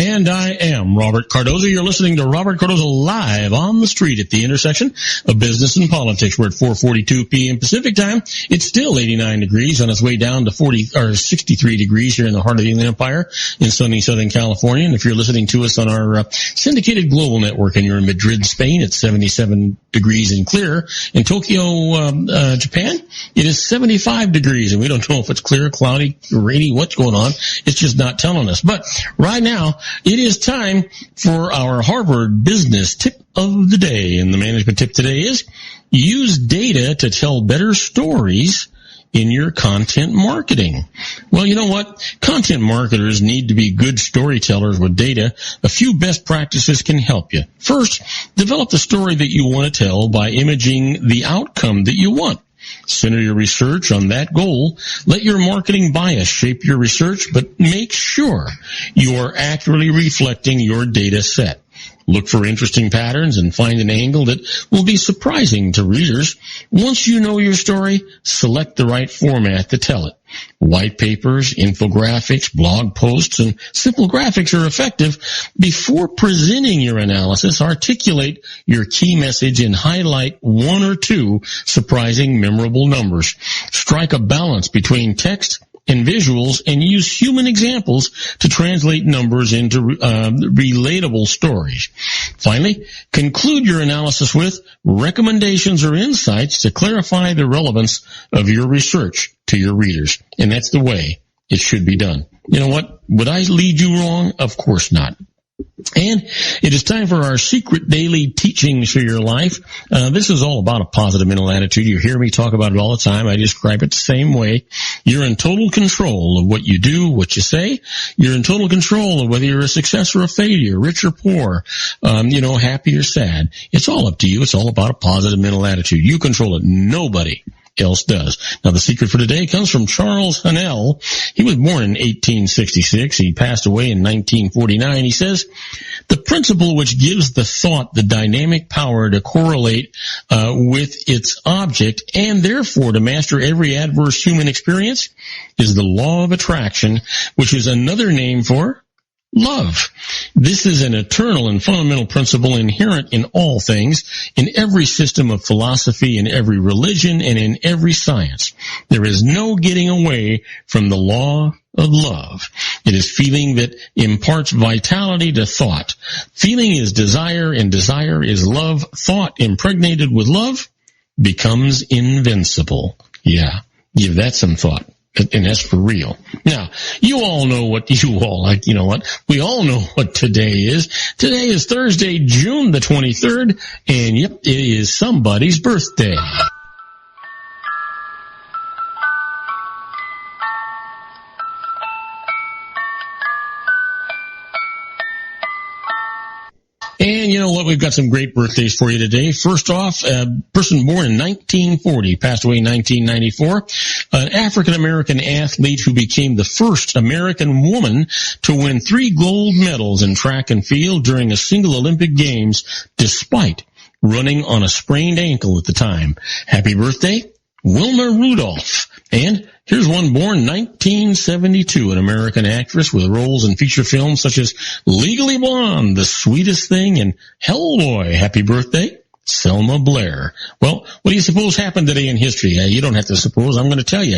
And I am Robert Cardoza. You're listening to Robert Cardoza live on the street at the intersection of business and politics. We're at 4:42 p.m. Pacific time. It's still 89 degrees on its way down to 63 degrees here in the heart of the Inland Empire in sunny Southern California. And if you're listening to us on our syndicated global network and you're in Madrid, Spain, it's 77 degrees and clear. In Tokyo, Japan, it is 75 degrees, and we don't know if it's clear, cloudy, rainy, what's going on. It's just not telling us. But right now, it is time for our Harvard Business Tip of the Day. And the management tip today is use data to tell better stories in your content marketing. Well, you know what? Content marketers need to be good storytellers with data. A few best practices can help you. First, develop the story that you want to tell by imaging the outcome that you want. Center your research on that goal. Let your marketing bias shape your research, but make sure you are accurately reflecting your data set. Look for interesting patterns and find an angle that will be surprising to readers. Once you know your story, select the right format to tell it. White papers, infographics, blog posts, and simple graphics are effective. Before presenting your analysis, articulate your key message and highlight one or two surprising, memorable numbers. Strike a balance between text and visuals and use human examples to translate numbers into relatable stories. Finally, conclude your analysis with recommendations or insights to clarify the relevance of your research to your readers. And that's the way it should be done. You know what? Would I lead you wrong? Of course not. And it is time for our secret daily teachings for your life. This is all about a positive mental attitude. You hear me talk about it all the time. I describe it the same way. You're in total control of what you do, what you say. You're in total control of whether you're a success or a failure, rich or poor, happy or sad. It's all up to you. It's all about a positive mental attitude. You control it. Nobody else does. Now, the secret for today comes from Charles Hanel. He was born in 1866. He passed away in 1949. He says, the principle which gives the thought the dynamic power to correlate with its object and therefore to master every adverse human experience is the law of attraction, which is another name for love. This is an eternal and fundamental principle inherent in all things, in every system of philosophy, in every religion, and in every science. There is no getting away from the law of love. It is feeling that imparts vitality to thought. Feeling is desire, and desire is love. Thought impregnated with love becomes invincible. Yeah, give that some thought. And that's for real. Now, you all know what we all know what today is. Today is Thursday, June the 23rd, and yep, it is somebody's birthday. And you know what? We've got some great birthdays for you today. First off, a person born in 1940, passed away in 1994, an African-American athlete who became the first American woman to win 3 gold medals in track and field during a single Olympic Games, despite running on a sprained ankle at the time. Happy birthday, Wilma Rudolph. And here's one born 1972, an American actress with roles in feature films such as Legally Blonde, The Sweetest Thing, and Hellboy. Happy birthday, Selma Blair. Well, what do you suppose happened today in history? You don't have to suppose. I'm going to tell you.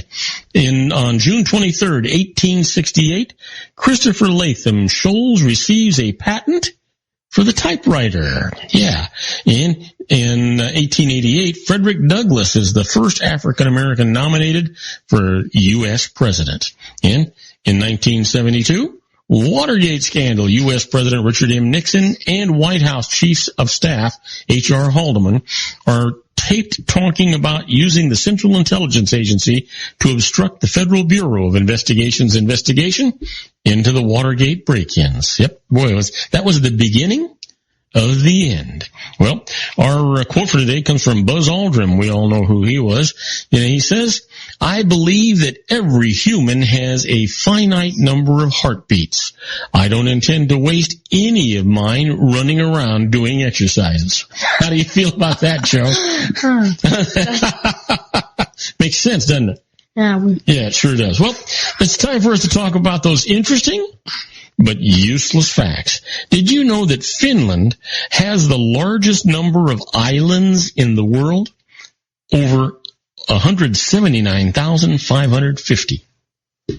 On June 23rd, 1868, Christopher Latham Scholes receives a patent for the typewriter. Yeah. In 1888, Frederick Douglass is the first African-American nominated for U.S. president. And in 1972, Watergate scandal, U.S. President Richard M. Nixon and White House Chief of Staff H.R. Haldeman are taped talking about using the Central Intelligence Agency to obstruct the Federal Bureau of Investigation's investigation into the Watergate break-ins. Yep, boy, that was the beginning of the end. Well, our quote for today comes from Buzz Aldrin. We all know who he was. And he says, I believe that every human has a finite number of heartbeats. I don't intend to waste any of mine running around doing exercises. How do you feel about that, Joe? Makes sense, doesn't it? Yeah, it sure does. Well, it's time for us to talk about those interesting but useless facts. Did you know that Finland has the largest number of islands in the world? Over 179,550.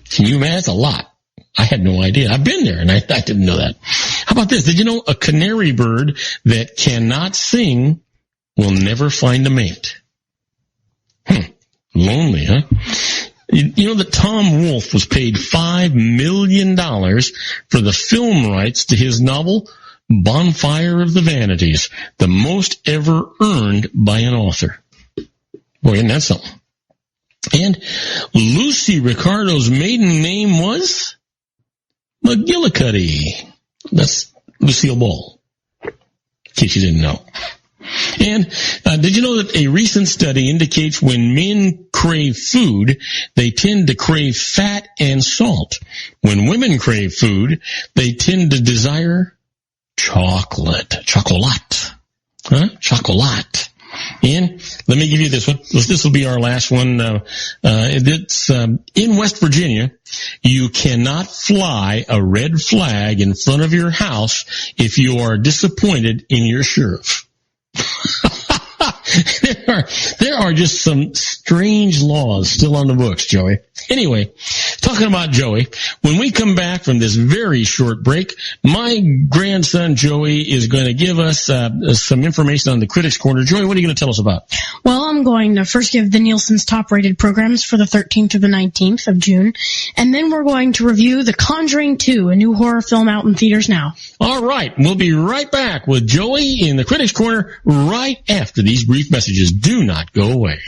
Can you imagine? That's a lot. I had no idea. I've been there, and I didn't know that. How about this? Did you know a canary bird that cannot sing will never find a mate? Lonely, huh? You know that Tom Wolfe was paid $5 million for the film rights to his novel, Bonfire of the Vanities, the most ever earned by an author. Boy, isn't that something? And Lucy Ricardo's maiden name was McGillicuddy. That's Lucille Ball, in case you didn't know. And did you know that a recent study indicates when men crave food, they tend to crave fat and salt. When women crave food, they tend to desire chocolate. Chocolat. Huh? Chocolat. And let me give you this one. This will be our last one. It's in West Virginia, you cannot fly a red flag in front of your house if you are disappointed in your sheriff. There are just some strange laws still on the books, Joey. Anyway, talking about Joey, when we come back from this very short break, my grandson Joey is going to give us some information on the Critics Corner. Joey, what are you going to tell us about? Well, I'm going to first give the Nielsen's top-rated programs for the 13th through the 19th of June, and then we're going to review The Conjuring 2, a new horror film out in theaters now. All right, we'll be right back with Joey in the Critics Corner right after these brief messages. Do not go away.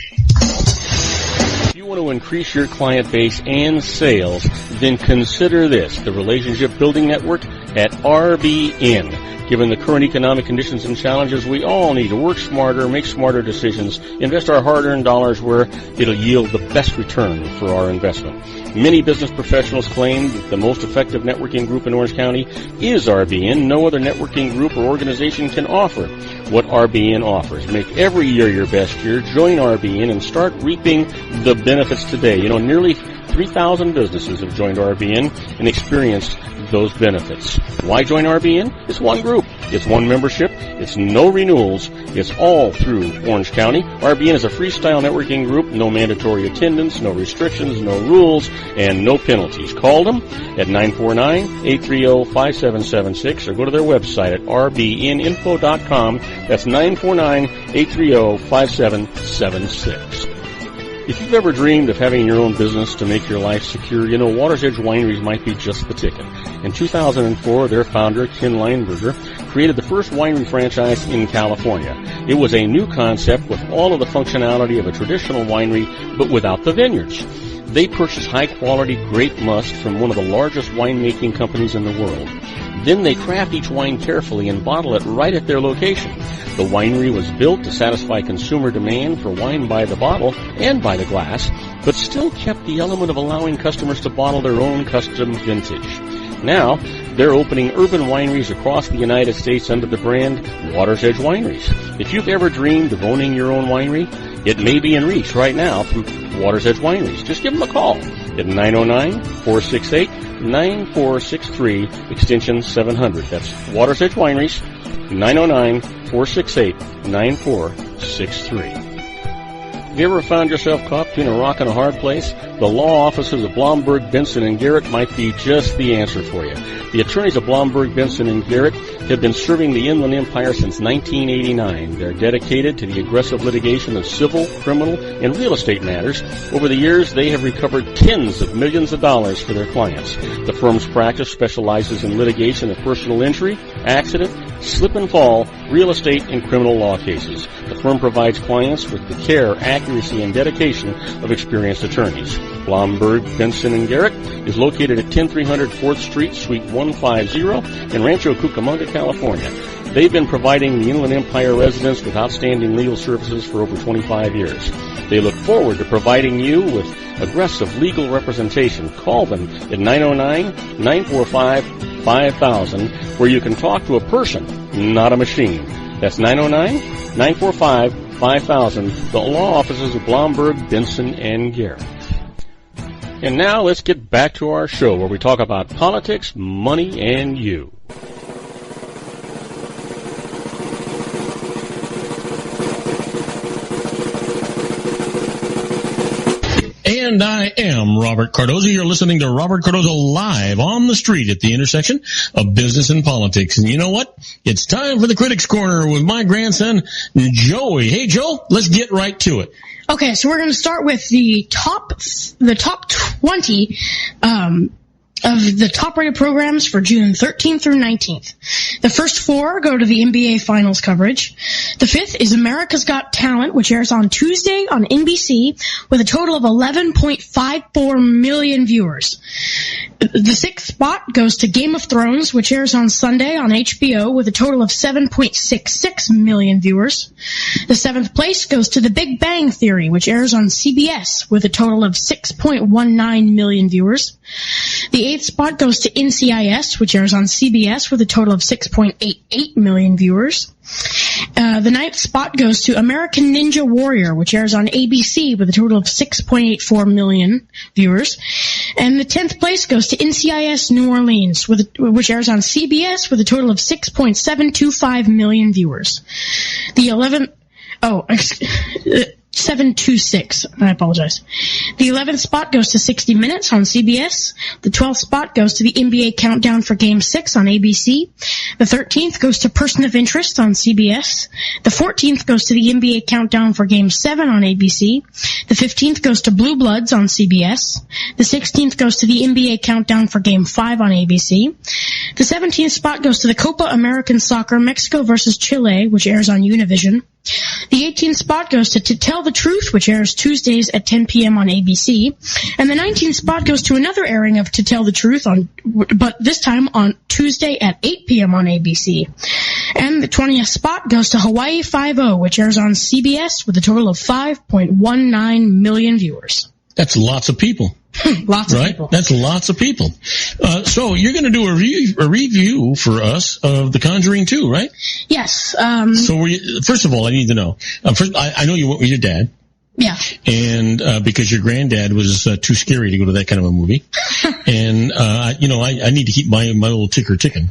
If you want to increase your client base and sales, then consider this, the Relationship Building Network at RBN. Given the current economic conditions and challenges, we all need to work smarter, make smarter decisions, invest our hard-earned dollars where it'll yield the best return for our investment. Many business professionals claim that the most effective networking group in Orange County is RBN. No other networking group or organization can offer what RBN offers. Make every year your best year. Join RBN and start reaping the benefits today. You know, nearly 3,000 businesses have joined RBN and experienced those benefits. Why join RBN? It's one group. It's one membership. It's no renewals. It's all through Orange County. RBN is a freestyle networking group. No mandatory attendance, no restrictions, no rules, and no penalties. Call them at 949-830-5776 or go to their website at rbninfo.com. That's 949-830-5776. If you've ever dreamed of having your own business to make your life secure, you know Water's Edge Wineries might be just the ticket. In 2004, their founder, Ken Leinberger, created the first winery franchise in California. It was a new concept with all of the functionality of a traditional winery, but without the vineyards. They purchased high-quality grape must from one of the largest winemaking companies in the world. Then they craft each wine carefully and bottle it right at their location. The winery was built to satisfy consumer demand for wine by the bottle and by the glass, but still kept the element of allowing customers to bottle their own custom vintage. Now, they're opening urban wineries across the United States under the brand Water's Edge Wineries. If you've ever dreamed of owning your own winery, it may be in reach right now through Water's Edge Wineries. Just give them a call at 909-468-9463, extension 700. That's Water's Edge Wineries, 909-468-9463. Have you ever found yourself caught between a rock and a hard place? The law offices of Blomberg, Benson, and Garrett might be just the answer for you. The attorneys of Blomberg, Benson, and Garrett have been serving the Inland Empire since 1989. They're dedicated to the aggressive litigation of civil, criminal, and real estate matters. Over the years, they have recovered tens of millions of dollars for their clients. The firm's practice specializes in litigation of personal injury, accident, slip and fall, real estate, and criminal law cases. The firm provides clients with the care, accuracy, and dedication of experienced attorneys. Blomberg, Benson, and Garrett is located at 10300 4th Street, Suite 150 in Rancho Cucamonga, California. They've been providing the Inland Empire residents with outstanding legal services for over 25 years. They look forward to providing you with aggressive legal representation. Call them at 909-945-5000, where you can talk to a person, not a machine. That's 909-945-5000, the law offices of Blomberg, Benson, and Garrett. And now let's get back to our show where we talk about politics, money, and you. And I am Robert Cardoza. You're listening to Robert Cardoza live on the street at the intersection of business and politics. And you know what? It's time for the Critics Corner with my grandson, Joey. Hey, Joe, let's get right to it. Okay, so we're going to start with the top 20 of the top-rated programs for June 13th through 19th. The first 4 go to the NBA Finals coverage. The 5th is America's Got Talent, which airs on Tuesday on NBC with a total of 11.54 million viewers. The 6th spot goes to Game of Thrones, which airs on Sunday on HBO with a total of 7.66 million viewers. The 7th place goes to The Big Bang Theory, which airs on CBS with a total of 6.19 million viewers. The 8th spot goes to NCIS, which airs on CBS with a total of 6.88 million viewers. The 9th spot goes to American Ninja Warrior, which airs on ABC with a total of 6.84 million viewers. And the 10th place goes to NCIS New Orleans, which airs on CBS with a total of 6.725 million viewers. The 11th... 726. I apologize. The 11th spot goes to 60 Minutes on CBS. The 12th spot goes to the NBA Countdown for Game 6 on ABC. The 13th goes to Person of Interest on CBS. The 14th goes to the NBA Countdown for Game 7 on ABC. The 15th goes to Blue Bloods on CBS. The 16th goes to the NBA Countdown for Game 5 on ABC. The 17th spot goes to the Copa American Soccer Mexico versus Chile, which airs on Univision. The 18th spot goes to Tell the Truth, which airs Tuesdays at 10 p.m. on ABC. And the 19th spot goes to another airing of To Tell the Truth, but this time on Tuesday at 8 p.m. on ABC. And the 20th spot goes to Hawaii Five-0, which airs on CBS with a total of 5.19 million viewers. That's lots of people. Lots of people. That's lots of people. So you're going to do a review for us of The Conjuring 2, right? Yes. So first of all, I need to know. First, I know you went with your dad. Yeah. And because your granddad was too scary to go to that kind of a movie. And I need to keep my little ticker ticking.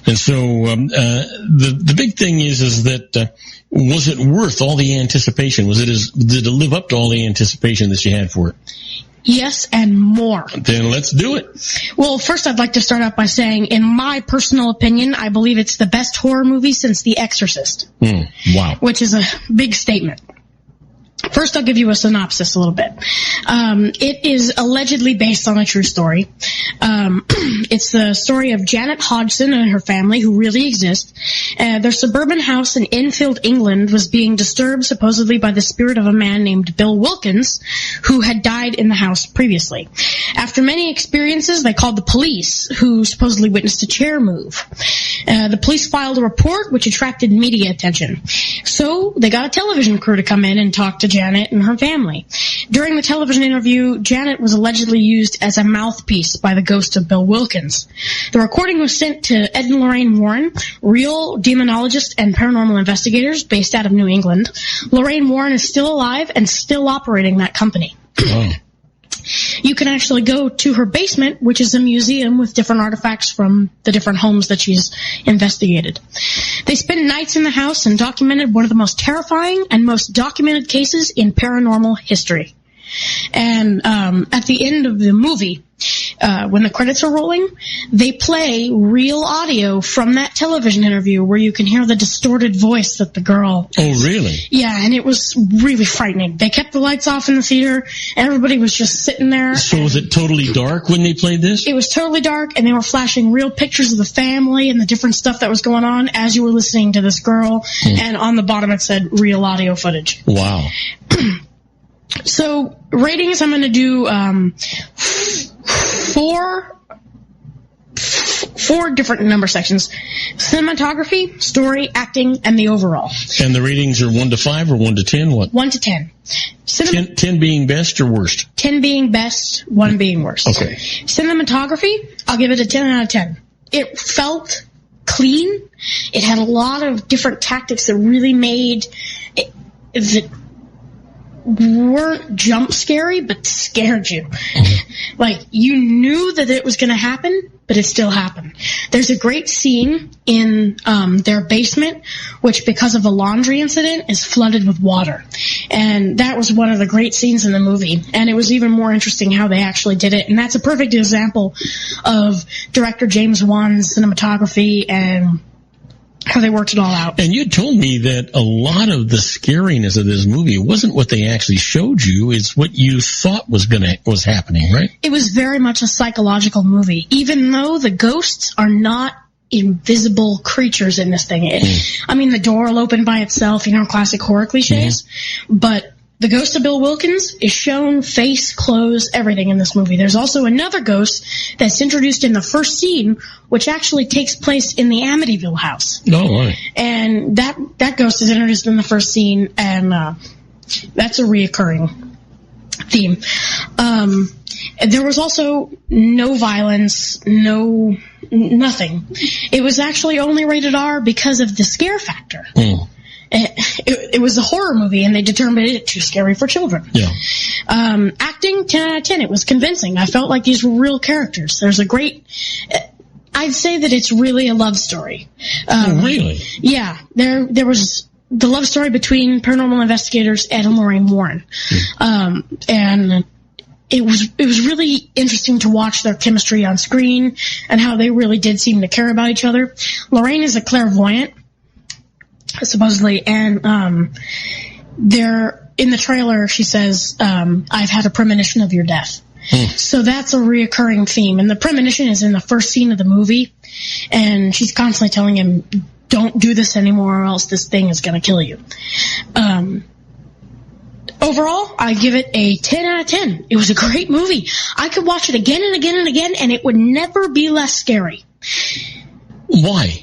And so the big thing is that was it worth all the anticipation? Did it live up to all the anticipation that you had for it? Yes, and more. Then let's do it. Well, first I'd like to start out by saying, in my personal opinion, I believe it's the best horror movie since The Exorcist. Wow. Which is a big statement. First, I'll give you a synopsis a little bit. It is allegedly based on a true story. It's the story of Janet Hodgson and her family, who really exist. Their suburban house in Enfield, England, was being disturbed supposedly by the spirit of a man named Bill Wilkins, who had died in the house previously. After many experiences, they called the police, who supposedly witnessed a chair move. The police filed a report, which attracted media attention. So they got a television crew to come in and talk to Janet and her family. During the television interview, Janet was allegedly used as a mouthpiece by the ghost of Bill Wilkins. The recording was sent to Ed and Lorraine Warren, real demonologists and paranormal investigators based out of New England. Lorraine Warren is still alive and still operating that company. Oh. You can actually go to her basement, which is a museum with different artifacts from the different homes that she's investigated. They spent nights in the house and documented one of the most terrifying and most documented cases in paranormal history. And at the end of the movie, when the credits are rolling, they play real audio from that television interview where you can hear the distorted voice that the girl... Oh, really? Yeah, and it was really frightening. They kept the lights off in the theater. Everybody was just sitting there. So was it totally dark when they played this? It was totally dark, and they were flashing real pictures of the family and the different stuff that was going on as you were listening to this girl. And on the bottom it said real audio footage. Wow. So, ratings, I'm going to do four different number sections. Cinematography, story, acting, and the overall. And the ratings are 1 to 5 or 1 to 10? What? 1 to 10. 10 being best or worst? 10 being best, 1 being worst. Okay. Cinematography, I'll give it a 10 out of 10. It felt clean. It had a lot of different tactics that really made weren't jump scary, but scared you. Like, you knew that it was going to happen, but it still happened. There's a great scene in their basement, which, because of a laundry incident, is flooded with water. And that was one of the great scenes in the movie. And it was even more interesting how they actually did it. And that's a perfect example of director James Wan's cinematography and how they worked it all out. And you told me that a lot of the scariness of this movie wasn't what they actually showed you, it's what you thought was happening, right? It was very much a psychological movie, even though the ghosts are not invisible creatures in this thing. I mean, the door will open by itself, classic horror cliches, but the ghost of Bill Wilkins is shown, face, clothes, everything in this movie. There's also another ghost that's introduced in the first scene, which actually takes place in the Amityville house. Oh, right. And that ghost is introduced in the first scene, and that's a reoccurring theme. There was also no violence, nothing. It was actually only rated R because of the scare factor. It was a horror movie, and they determined it too scary for children. Yeah. Acting, 10 out of 10. It was convincing. I felt like these were real characters. There's a great... I'd say that it's really a love story. Really? Yeah. There was the love story between paranormal investigators Ed and Lorraine Warren. And it was really interesting to watch their chemistry on screen and how they really did seem to care about each other. Lorraine is a clairvoyant, supposedly, and there in the trailer she says, I've had a premonition of your death. So that's a reoccurring theme, and the premonition is in the first scene of the movie, and she's constantly telling him, don't do this anymore or else this thing is going to kill you. Overall, I give it a 10 out of 10. It was a great movie. I could watch it again and again and again, and it would never be less scary. Why?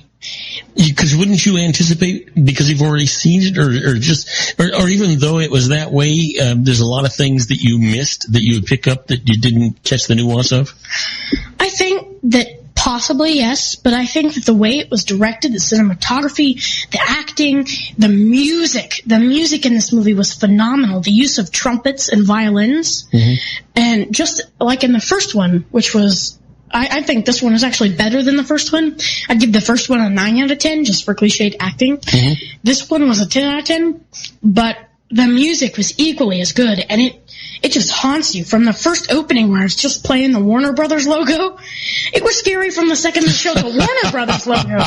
Because wouldn't you anticipate, because you've already seen it, or even though it was that way, there's a lot of things that you missed that you would pick up that you didn't catch the nuance of? I think that possibly, yes, but I think that the way it was directed, the cinematography, the acting, the music in this movie was phenomenal. The use of trumpets and violins, and just like in the first one, which was... I think this one is actually better than the first one. I'd give the first one a 9 out of 10 just for cliched acting. This one was a 10 out of 10, but the music was equally as good, and it just haunts you from the first opening where it's just playing the Warner Brothers logo. It was scary from the second they showed the Warner Brothers logo.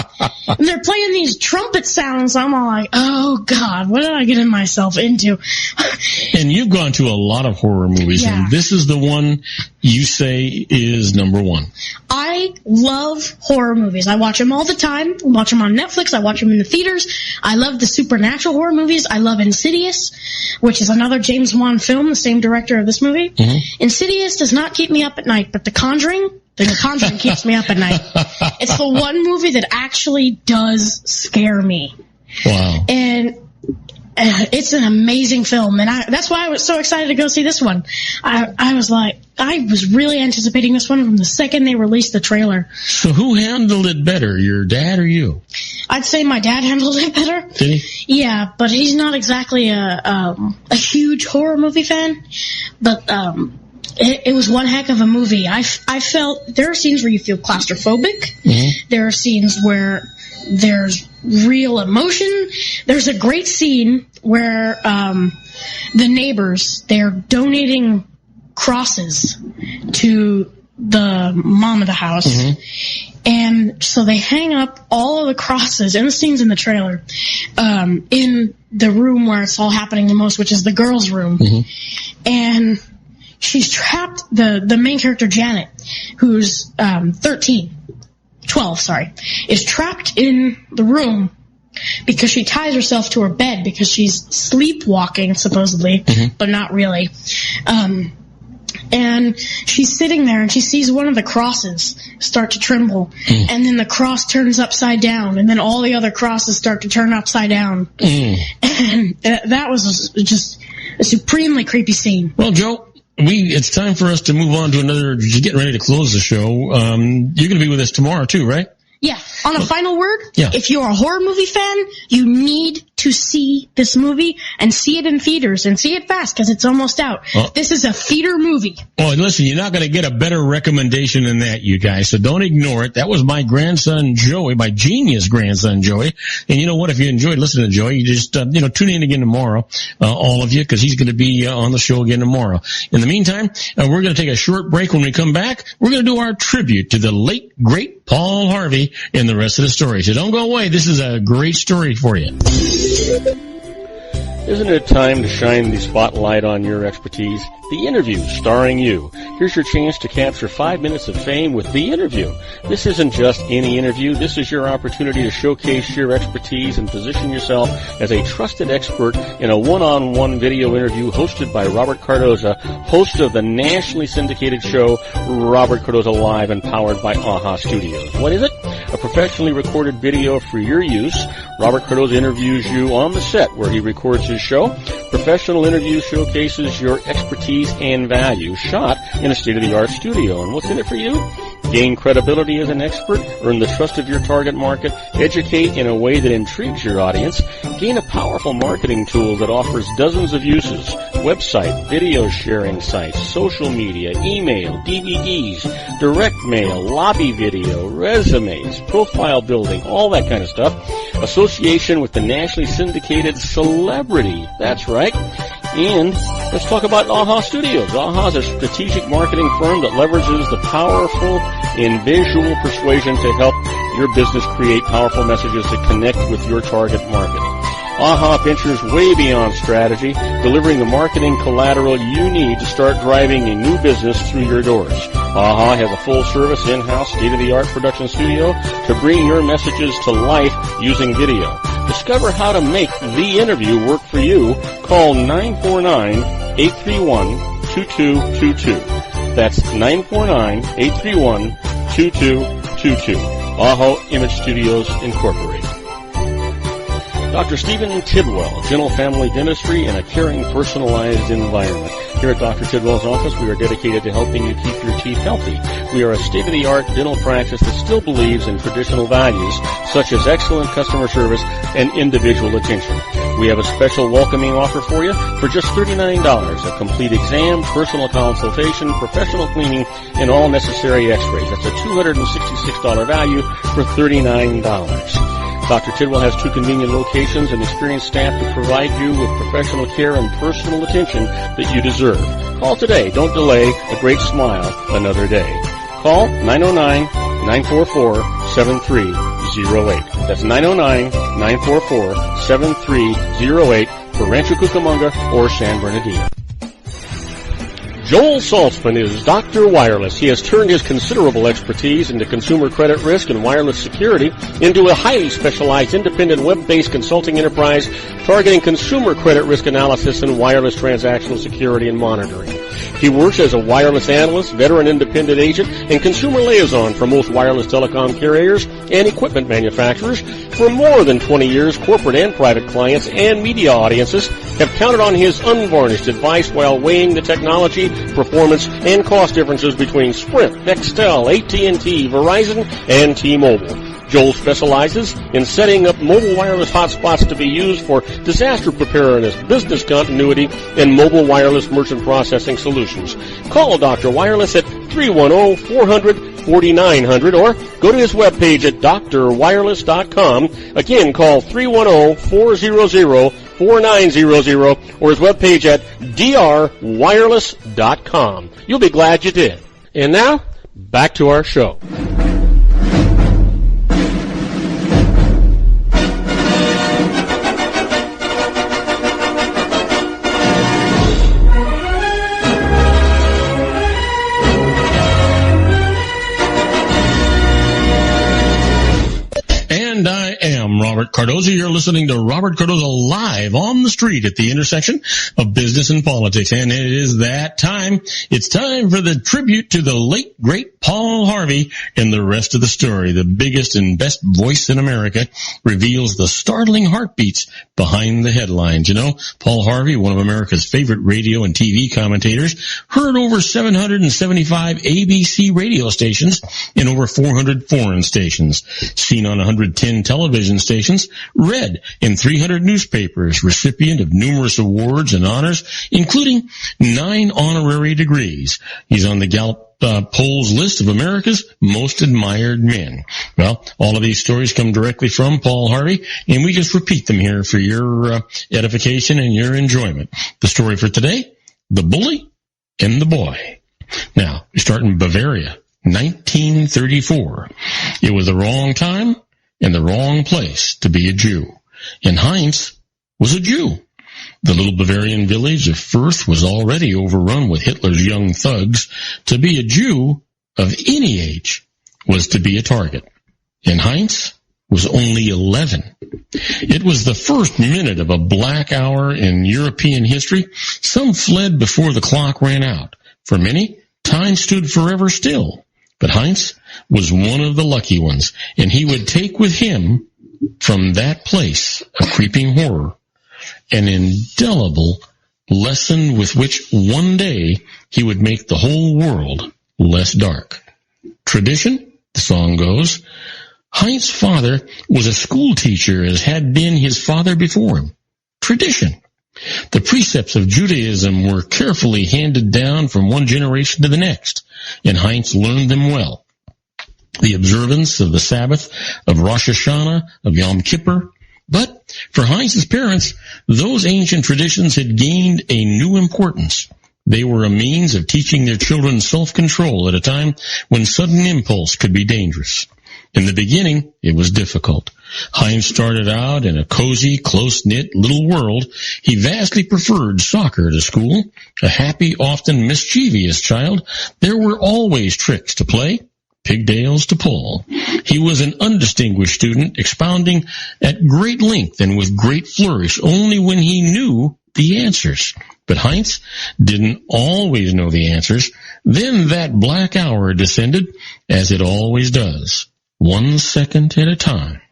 And they're playing these trumpet sounds. I'm all like, oh God, what did I get myself into? And you've gone to a lot of horror movies, and this is the one you say is number one. I love horror movies. I watch them all the time. I watch them on Netflix. I watch them in the theaters. I love the supernatural horror movies. I love Insidious, which is another James Wan film, the same director of this movie. Insidious does not keep me up at night, but The Conjuring keeps me up at night. It's the one movie that actually does scare me. Wow. And it's an amazing film, and that's why I was so excited to go see this one. I was really anticipating this one from the second they released the trailer. So who handled it better, your dad or you? I'd say my dad handled it better. Did he? Yeah, but he's not exactly a huge horror movie fan. But it was one heck of a movie. I felt there are scenes where you feel claustrophobic. There are scenes where there's real emotion. There's a great scene where the neighbors, they're donating crosses to the mom of the house. And so they hang up all of the crosses, and the scene's in the trailer, in the room where it's all happening the most, which is the girls' room. And she's trapped, the main character, Janet, who's 12, is trapped in the room because she ties herself to her bed because she's sleepwalking, supposedly, but not really. And she's sitting there, and she sees one of the crosses start to tremble, and then the cross turns upside down, and then all the other crosses start to turn upside down. And that was just a supremely creepy scene. Well, Joe, it's time for us to move on to another, getting ready to close the show. You're going to be with us tomorrow too, right? Yeah. On a final word, if you're a horror movie fan, you need to see this movie and see it in theaters and see it fast because it's almost out. This is a theater movie. Oh, and listen, you're not going to get a better recommendation than that, you guys, so don't ignore it. That was my grandson Joey, my genius grandson Joey. And you know what? If you enjoyed listening to Joey, you just, tune in again tomorrow, all of you, because he's going to be on the show again tomorrow. In the meantime, we're going to take a short break. When we come back, we're going to do our tribute to the late, great Paul Harvey and the rest of the story. So don't go away. This is a great story for you. Isn't it time to shine the spotlight on your expertise? The Interview, starring you. Here's your chance to capture 5 minutes of fame with The Interview. This isn't just any interview. This is your opportunity to showcase your expertise and position yourself as a trusted expert in a one-on-one video interview hosted by Robert Cardoza, host of the nationally syndicated show Robert Cardoza Live and powered by AHA Studios. What is it? A professionally recorded video for your use. Robert Cardoza interviews you on the set where he records his show. Professional interview showcases your expertise and value, shot in a state-of-the-art studio. And what's in it for you? Gain credibility as an expert, earn the trust of your target market, educate in a way that intrigues your audience, gain a powerful marketing tool that offers dozens of uses, website, video sharing sites, social media, email, DVDs, direct mail, lobby video, resumes, profile building, all that kind of stuff. Association with the nationally syndicated celebrity. That's right. And let's talk about AHA Studios. AHA is a strategic marketing firm that leverages the powerful and visual persuasion to help your business create powerful messages that connect with your target market. AHA ventures way beyond strategy, delivering the marketing collateral you need to start driving a new business through your doors. AHA has a full-service, in-house, state-of-the-art production studio to bring your messages to life using video. Discover how to make The Interview work for you. Call 949-831-2222. That's 949-831-2222. AHA Image Studios Incorporated. Dr. Stephen Tidwell, Dental Family Dentistry in a caring, personalized environment. Here at Dr. Tidwell's office, we are dedicated to helping you keep your teeth healthy. We are a state-of-the-art dental practice that still believes in traditional values, such as excellent customer service and individual attention. We have a special welcoming offer for you for just $39. A complete exam, personal consultation, professional cleaning, and all necessary x-rays. That's a $266 value for $39. Dr. Tidwell has 2 convenient locations and experienced staff to provide you with professional care and personal attention that you deserve. Call today. Don't delay. A great smile another day. Call 909-944-7308. That's 909-944-7308 for Rancho Cucamonga or San Bernardino. Joel Saltzman is Dr. Wireless. He has turned his considerable expertise into consumer credit risk and wireless security into a highly specialized independent web-based consulting enterprise targeting consumer credit risk analysis and wireless transactional security and monitoring. He works as a wireless analyst, veteran independent agent, and consumer liaison for most wireless telecom carriers and equipment manufacturers. For more than 20 years, corporate and private clients and media audiences have counted on his unvarnished advice while weighing the technology, performance, and cost differences between Sprint, Nextel, AT&T, Verizon, and T-Mobile. Joel specializes in setting up mobile wireless hotspots to be used for disaster preparedness, business continuity, and mobile wireless merchant processing solutions. Call Dr. Wireless at 310-400-4900 or go to his webpage at drwireless.com. Again, call 310-400-4900 or his webpage at drwireless.com. You'll be glad you did. And now, back to our show. And I am Robert Cardoza. You're listening to Robert Cardoza Live on the street at the intersection of business and politics. And it is that time. It's time for the tribute to the late, great Paul Harvey and the rest of the story. The biggest and best voice in America reveals the startling heartbeats behind the headlines. You know, Paul Harvey, one of America's favorite radio and TV commentators, heard over 775 ABC radio stations and over 400 foreign stations, seen on 110 television stations, Americans, read in 300 newspapers, recipient of numerous awards and honors, including 9 honorary degrees. He's on the Gallup polls list of America's most admired men. Well, all of these stories come directly from Paul Harvey, and we just repeat them here for your edification and your enjoyment. The story for today, the bully and the boy. Now, we start in Bavaria, 1934. It was the wrong time and the wrong place to be a Jew. And Heinz was a Jew. The little Bavarian village of Fürth was already overrun with Hitler's young thugs. To be a Jew of any age was to be a target. And Heinz was only 11. It was the first minute of a black hour in European history. Some fled before the clock ran out. For many, time stood forever still. But Heinz was one of the lucky ones, and he would take with him from that place a creeping horror, an indelible lesson with which one day he would make the whole world less dark. Tradition, the song goes, Heinz's father was a school teacher, as had been his father before him. Tradition. The precepts of Judaism were carefully handed down from one generation to the next, and Heinz learned them well. The observance of the Sabbath, of Rosh Hashanah, of Yom Kippur. But for Heinz's parents, those ancient traditions had gained a new importance. They were a means of teaching their children self-control at a time when sudden impulse could be dangerous. In the beginning, it was difficult. Heinz started out in a cozy, close-knit little world. He vastly preferred soccer to school. A happy, often mischievous child, there were always tricks to play, pigtails to pull. He was an undistinguished student, expounding at great length and with great flourish only when he knew the answers. But Heinz didn't always know the answers. Then that black hour descended, as it always does, 1 second at a time.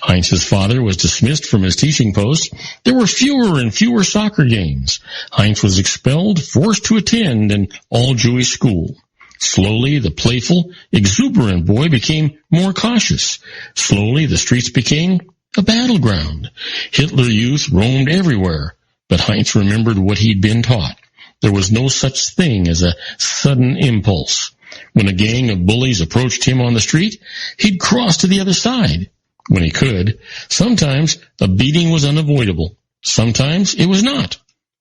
Heinz's father was dismissed from his teaching post. There were fewer and fewer soccer games. Heinz was expelled, forced to attend an all-Jewish school. Slowly, the playful, exuberant boy became more cautious. Slowly, the streets became a battleground. Hitler youth roamed everywhere, but Heinz remembered what he'd been taught. There was no such thing as a sudden impulse. When a gang of bullies approached him on the street, he'd cross to the other side when he could. Sometimes a beating was unavoidable. Sometimes it was not.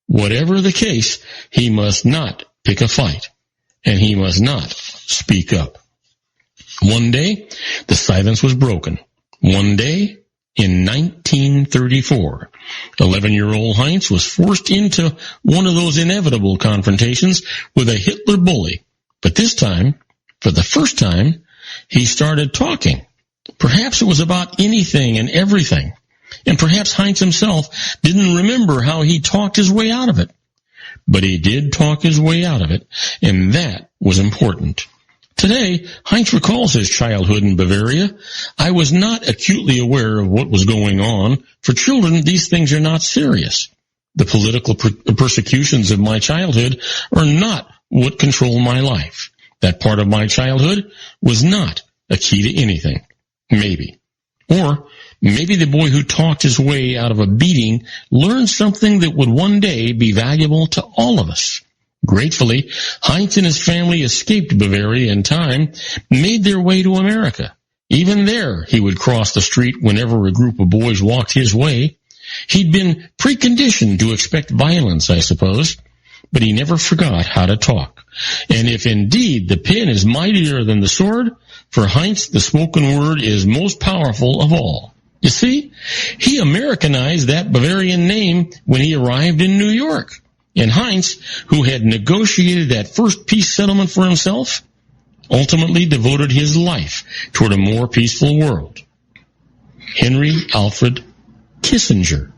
Whatever the case, he must not pick a fight, and he must not speak up. One day, the silence was broken. One day, in 1934, 11-year-old Heinz was forced into one of those inevitable confrontations with a Hitler bully. But this time, for the first time, he started talking. Perhaps it was about anything and everything. And perhaps Heinz himself didn't remember how he talked his way out of it. But he did talk his way out of it, and that was important. Today, Heinz recalls his childhood in Bavaria. I was not acutely aware of what was going on. For children, these things are not serious. The political persecutions of my childhood are not what controlled my life. That part of my childhood was not a key to anything. Maybe. Or maybe the boy who talked his way out of a beating learned something that would one day be valuable to all of us. Gratefully, Heinz and his family escaped Bavaria in time, made their way to America. Even there, he would cross the street whenever a group of boys walked his way. He'd been preconditioned to expect violence, I suppose, but he never forgot how to talk. And if indeed the pen is mightier than the sword, for Heinz the spoken word is most powerful of all. You see, he Americanized that Bavarian name when he arrived in New York. And Heinz, who had negotiated that first peace settlement for himself, ultimately devoted his life toward a more peaceful world. Henry Alfred Kissinger.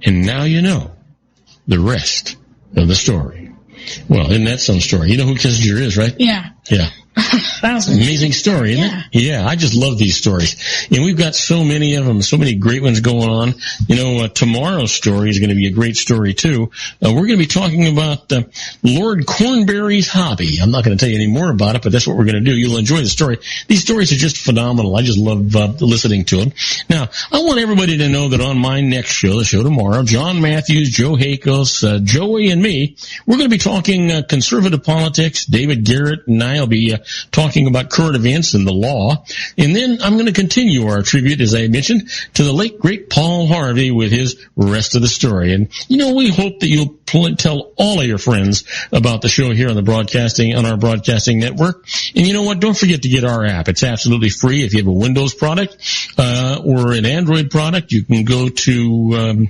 And now you know the rest of the story. Well, isn't that some story? You know who Kissinger is, right? Yeah. Yeah. That was amazing story, isn't it? Yeah, I just love these stories. And we've got so many of them, so many great ones going on. Tomorrow's story is going to be a great story, too. We're going to be talking about Lord Cornberry's hobby. I'm not going to tell you any more about it, but that's what we're going to do. You'll enjoy the story. These stories are just phenomenal. I just love listening to them. Now, I want everybody to know that on my next show, the show tomorrow, John Matthews, Joe Hakos, Joey, and me, we're going to be talking conservative politics. David Garrett and I will be talking about current events and the law. And then I'm going to continue our tribute, as I mentioned, to the late, great Paul Harvey with his rest of the story. And, we hope that you'll tell all of your friends about the show here on our broadcasting network. And you know what? Don't forget to get our app. It's absolutely free. If you have a Windows product, or an Android product, you can go to,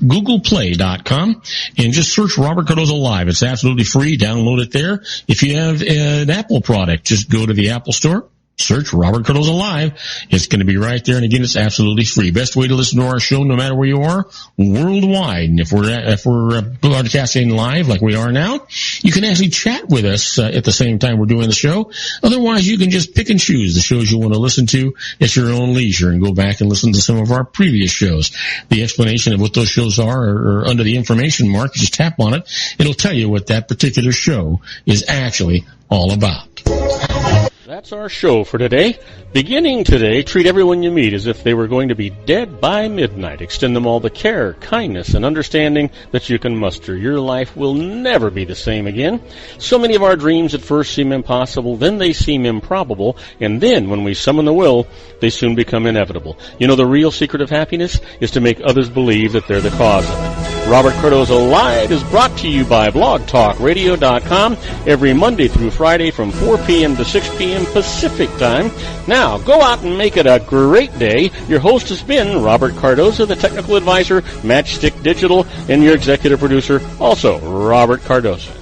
GooglePlay.com and just search Robert Cardoza Live. It's absolutely free. Download it there. If you have an Apple product, just go to the Apple Store. Search Robert Cardoza Live. It's going to be right there. And again, it's absolutely free. Best way to listen to our show, no matter where you are, worldwide. And if we're broadcasting live like we are now, you can actually chat with us at the same time we're doing the show. Otherwise, you can just pick and choose the shows you want to listen to at your own leisure and go back and listen to some of our previous shows. The explanation of what those shows are under the information mark. You just tap on it. It'll tell you what that particular show is actually all about. That's our show for today. Beginning today, treat everyone you meet as if they were going to be dead by midnight. Extend them all the care, kindness, and understanding that you can muster. Your life will never be the same again. So many of our dreams at first seem impossible, then they seem improbable, and then when we summon the will, they soon become inevitable. The real secret of happiness is to make others believe that they're the cause of it. Robert Cardoza Live is brought to you by blogtalkradio.com every Monday through Friday from 4 p.m. to 6 p.m. Pacific Time. Now, go out and make it a great day. Your host has been Robert Cardoza, the technical advisor, Matchstick Digital, and your executive producer, also Robert Cardoza.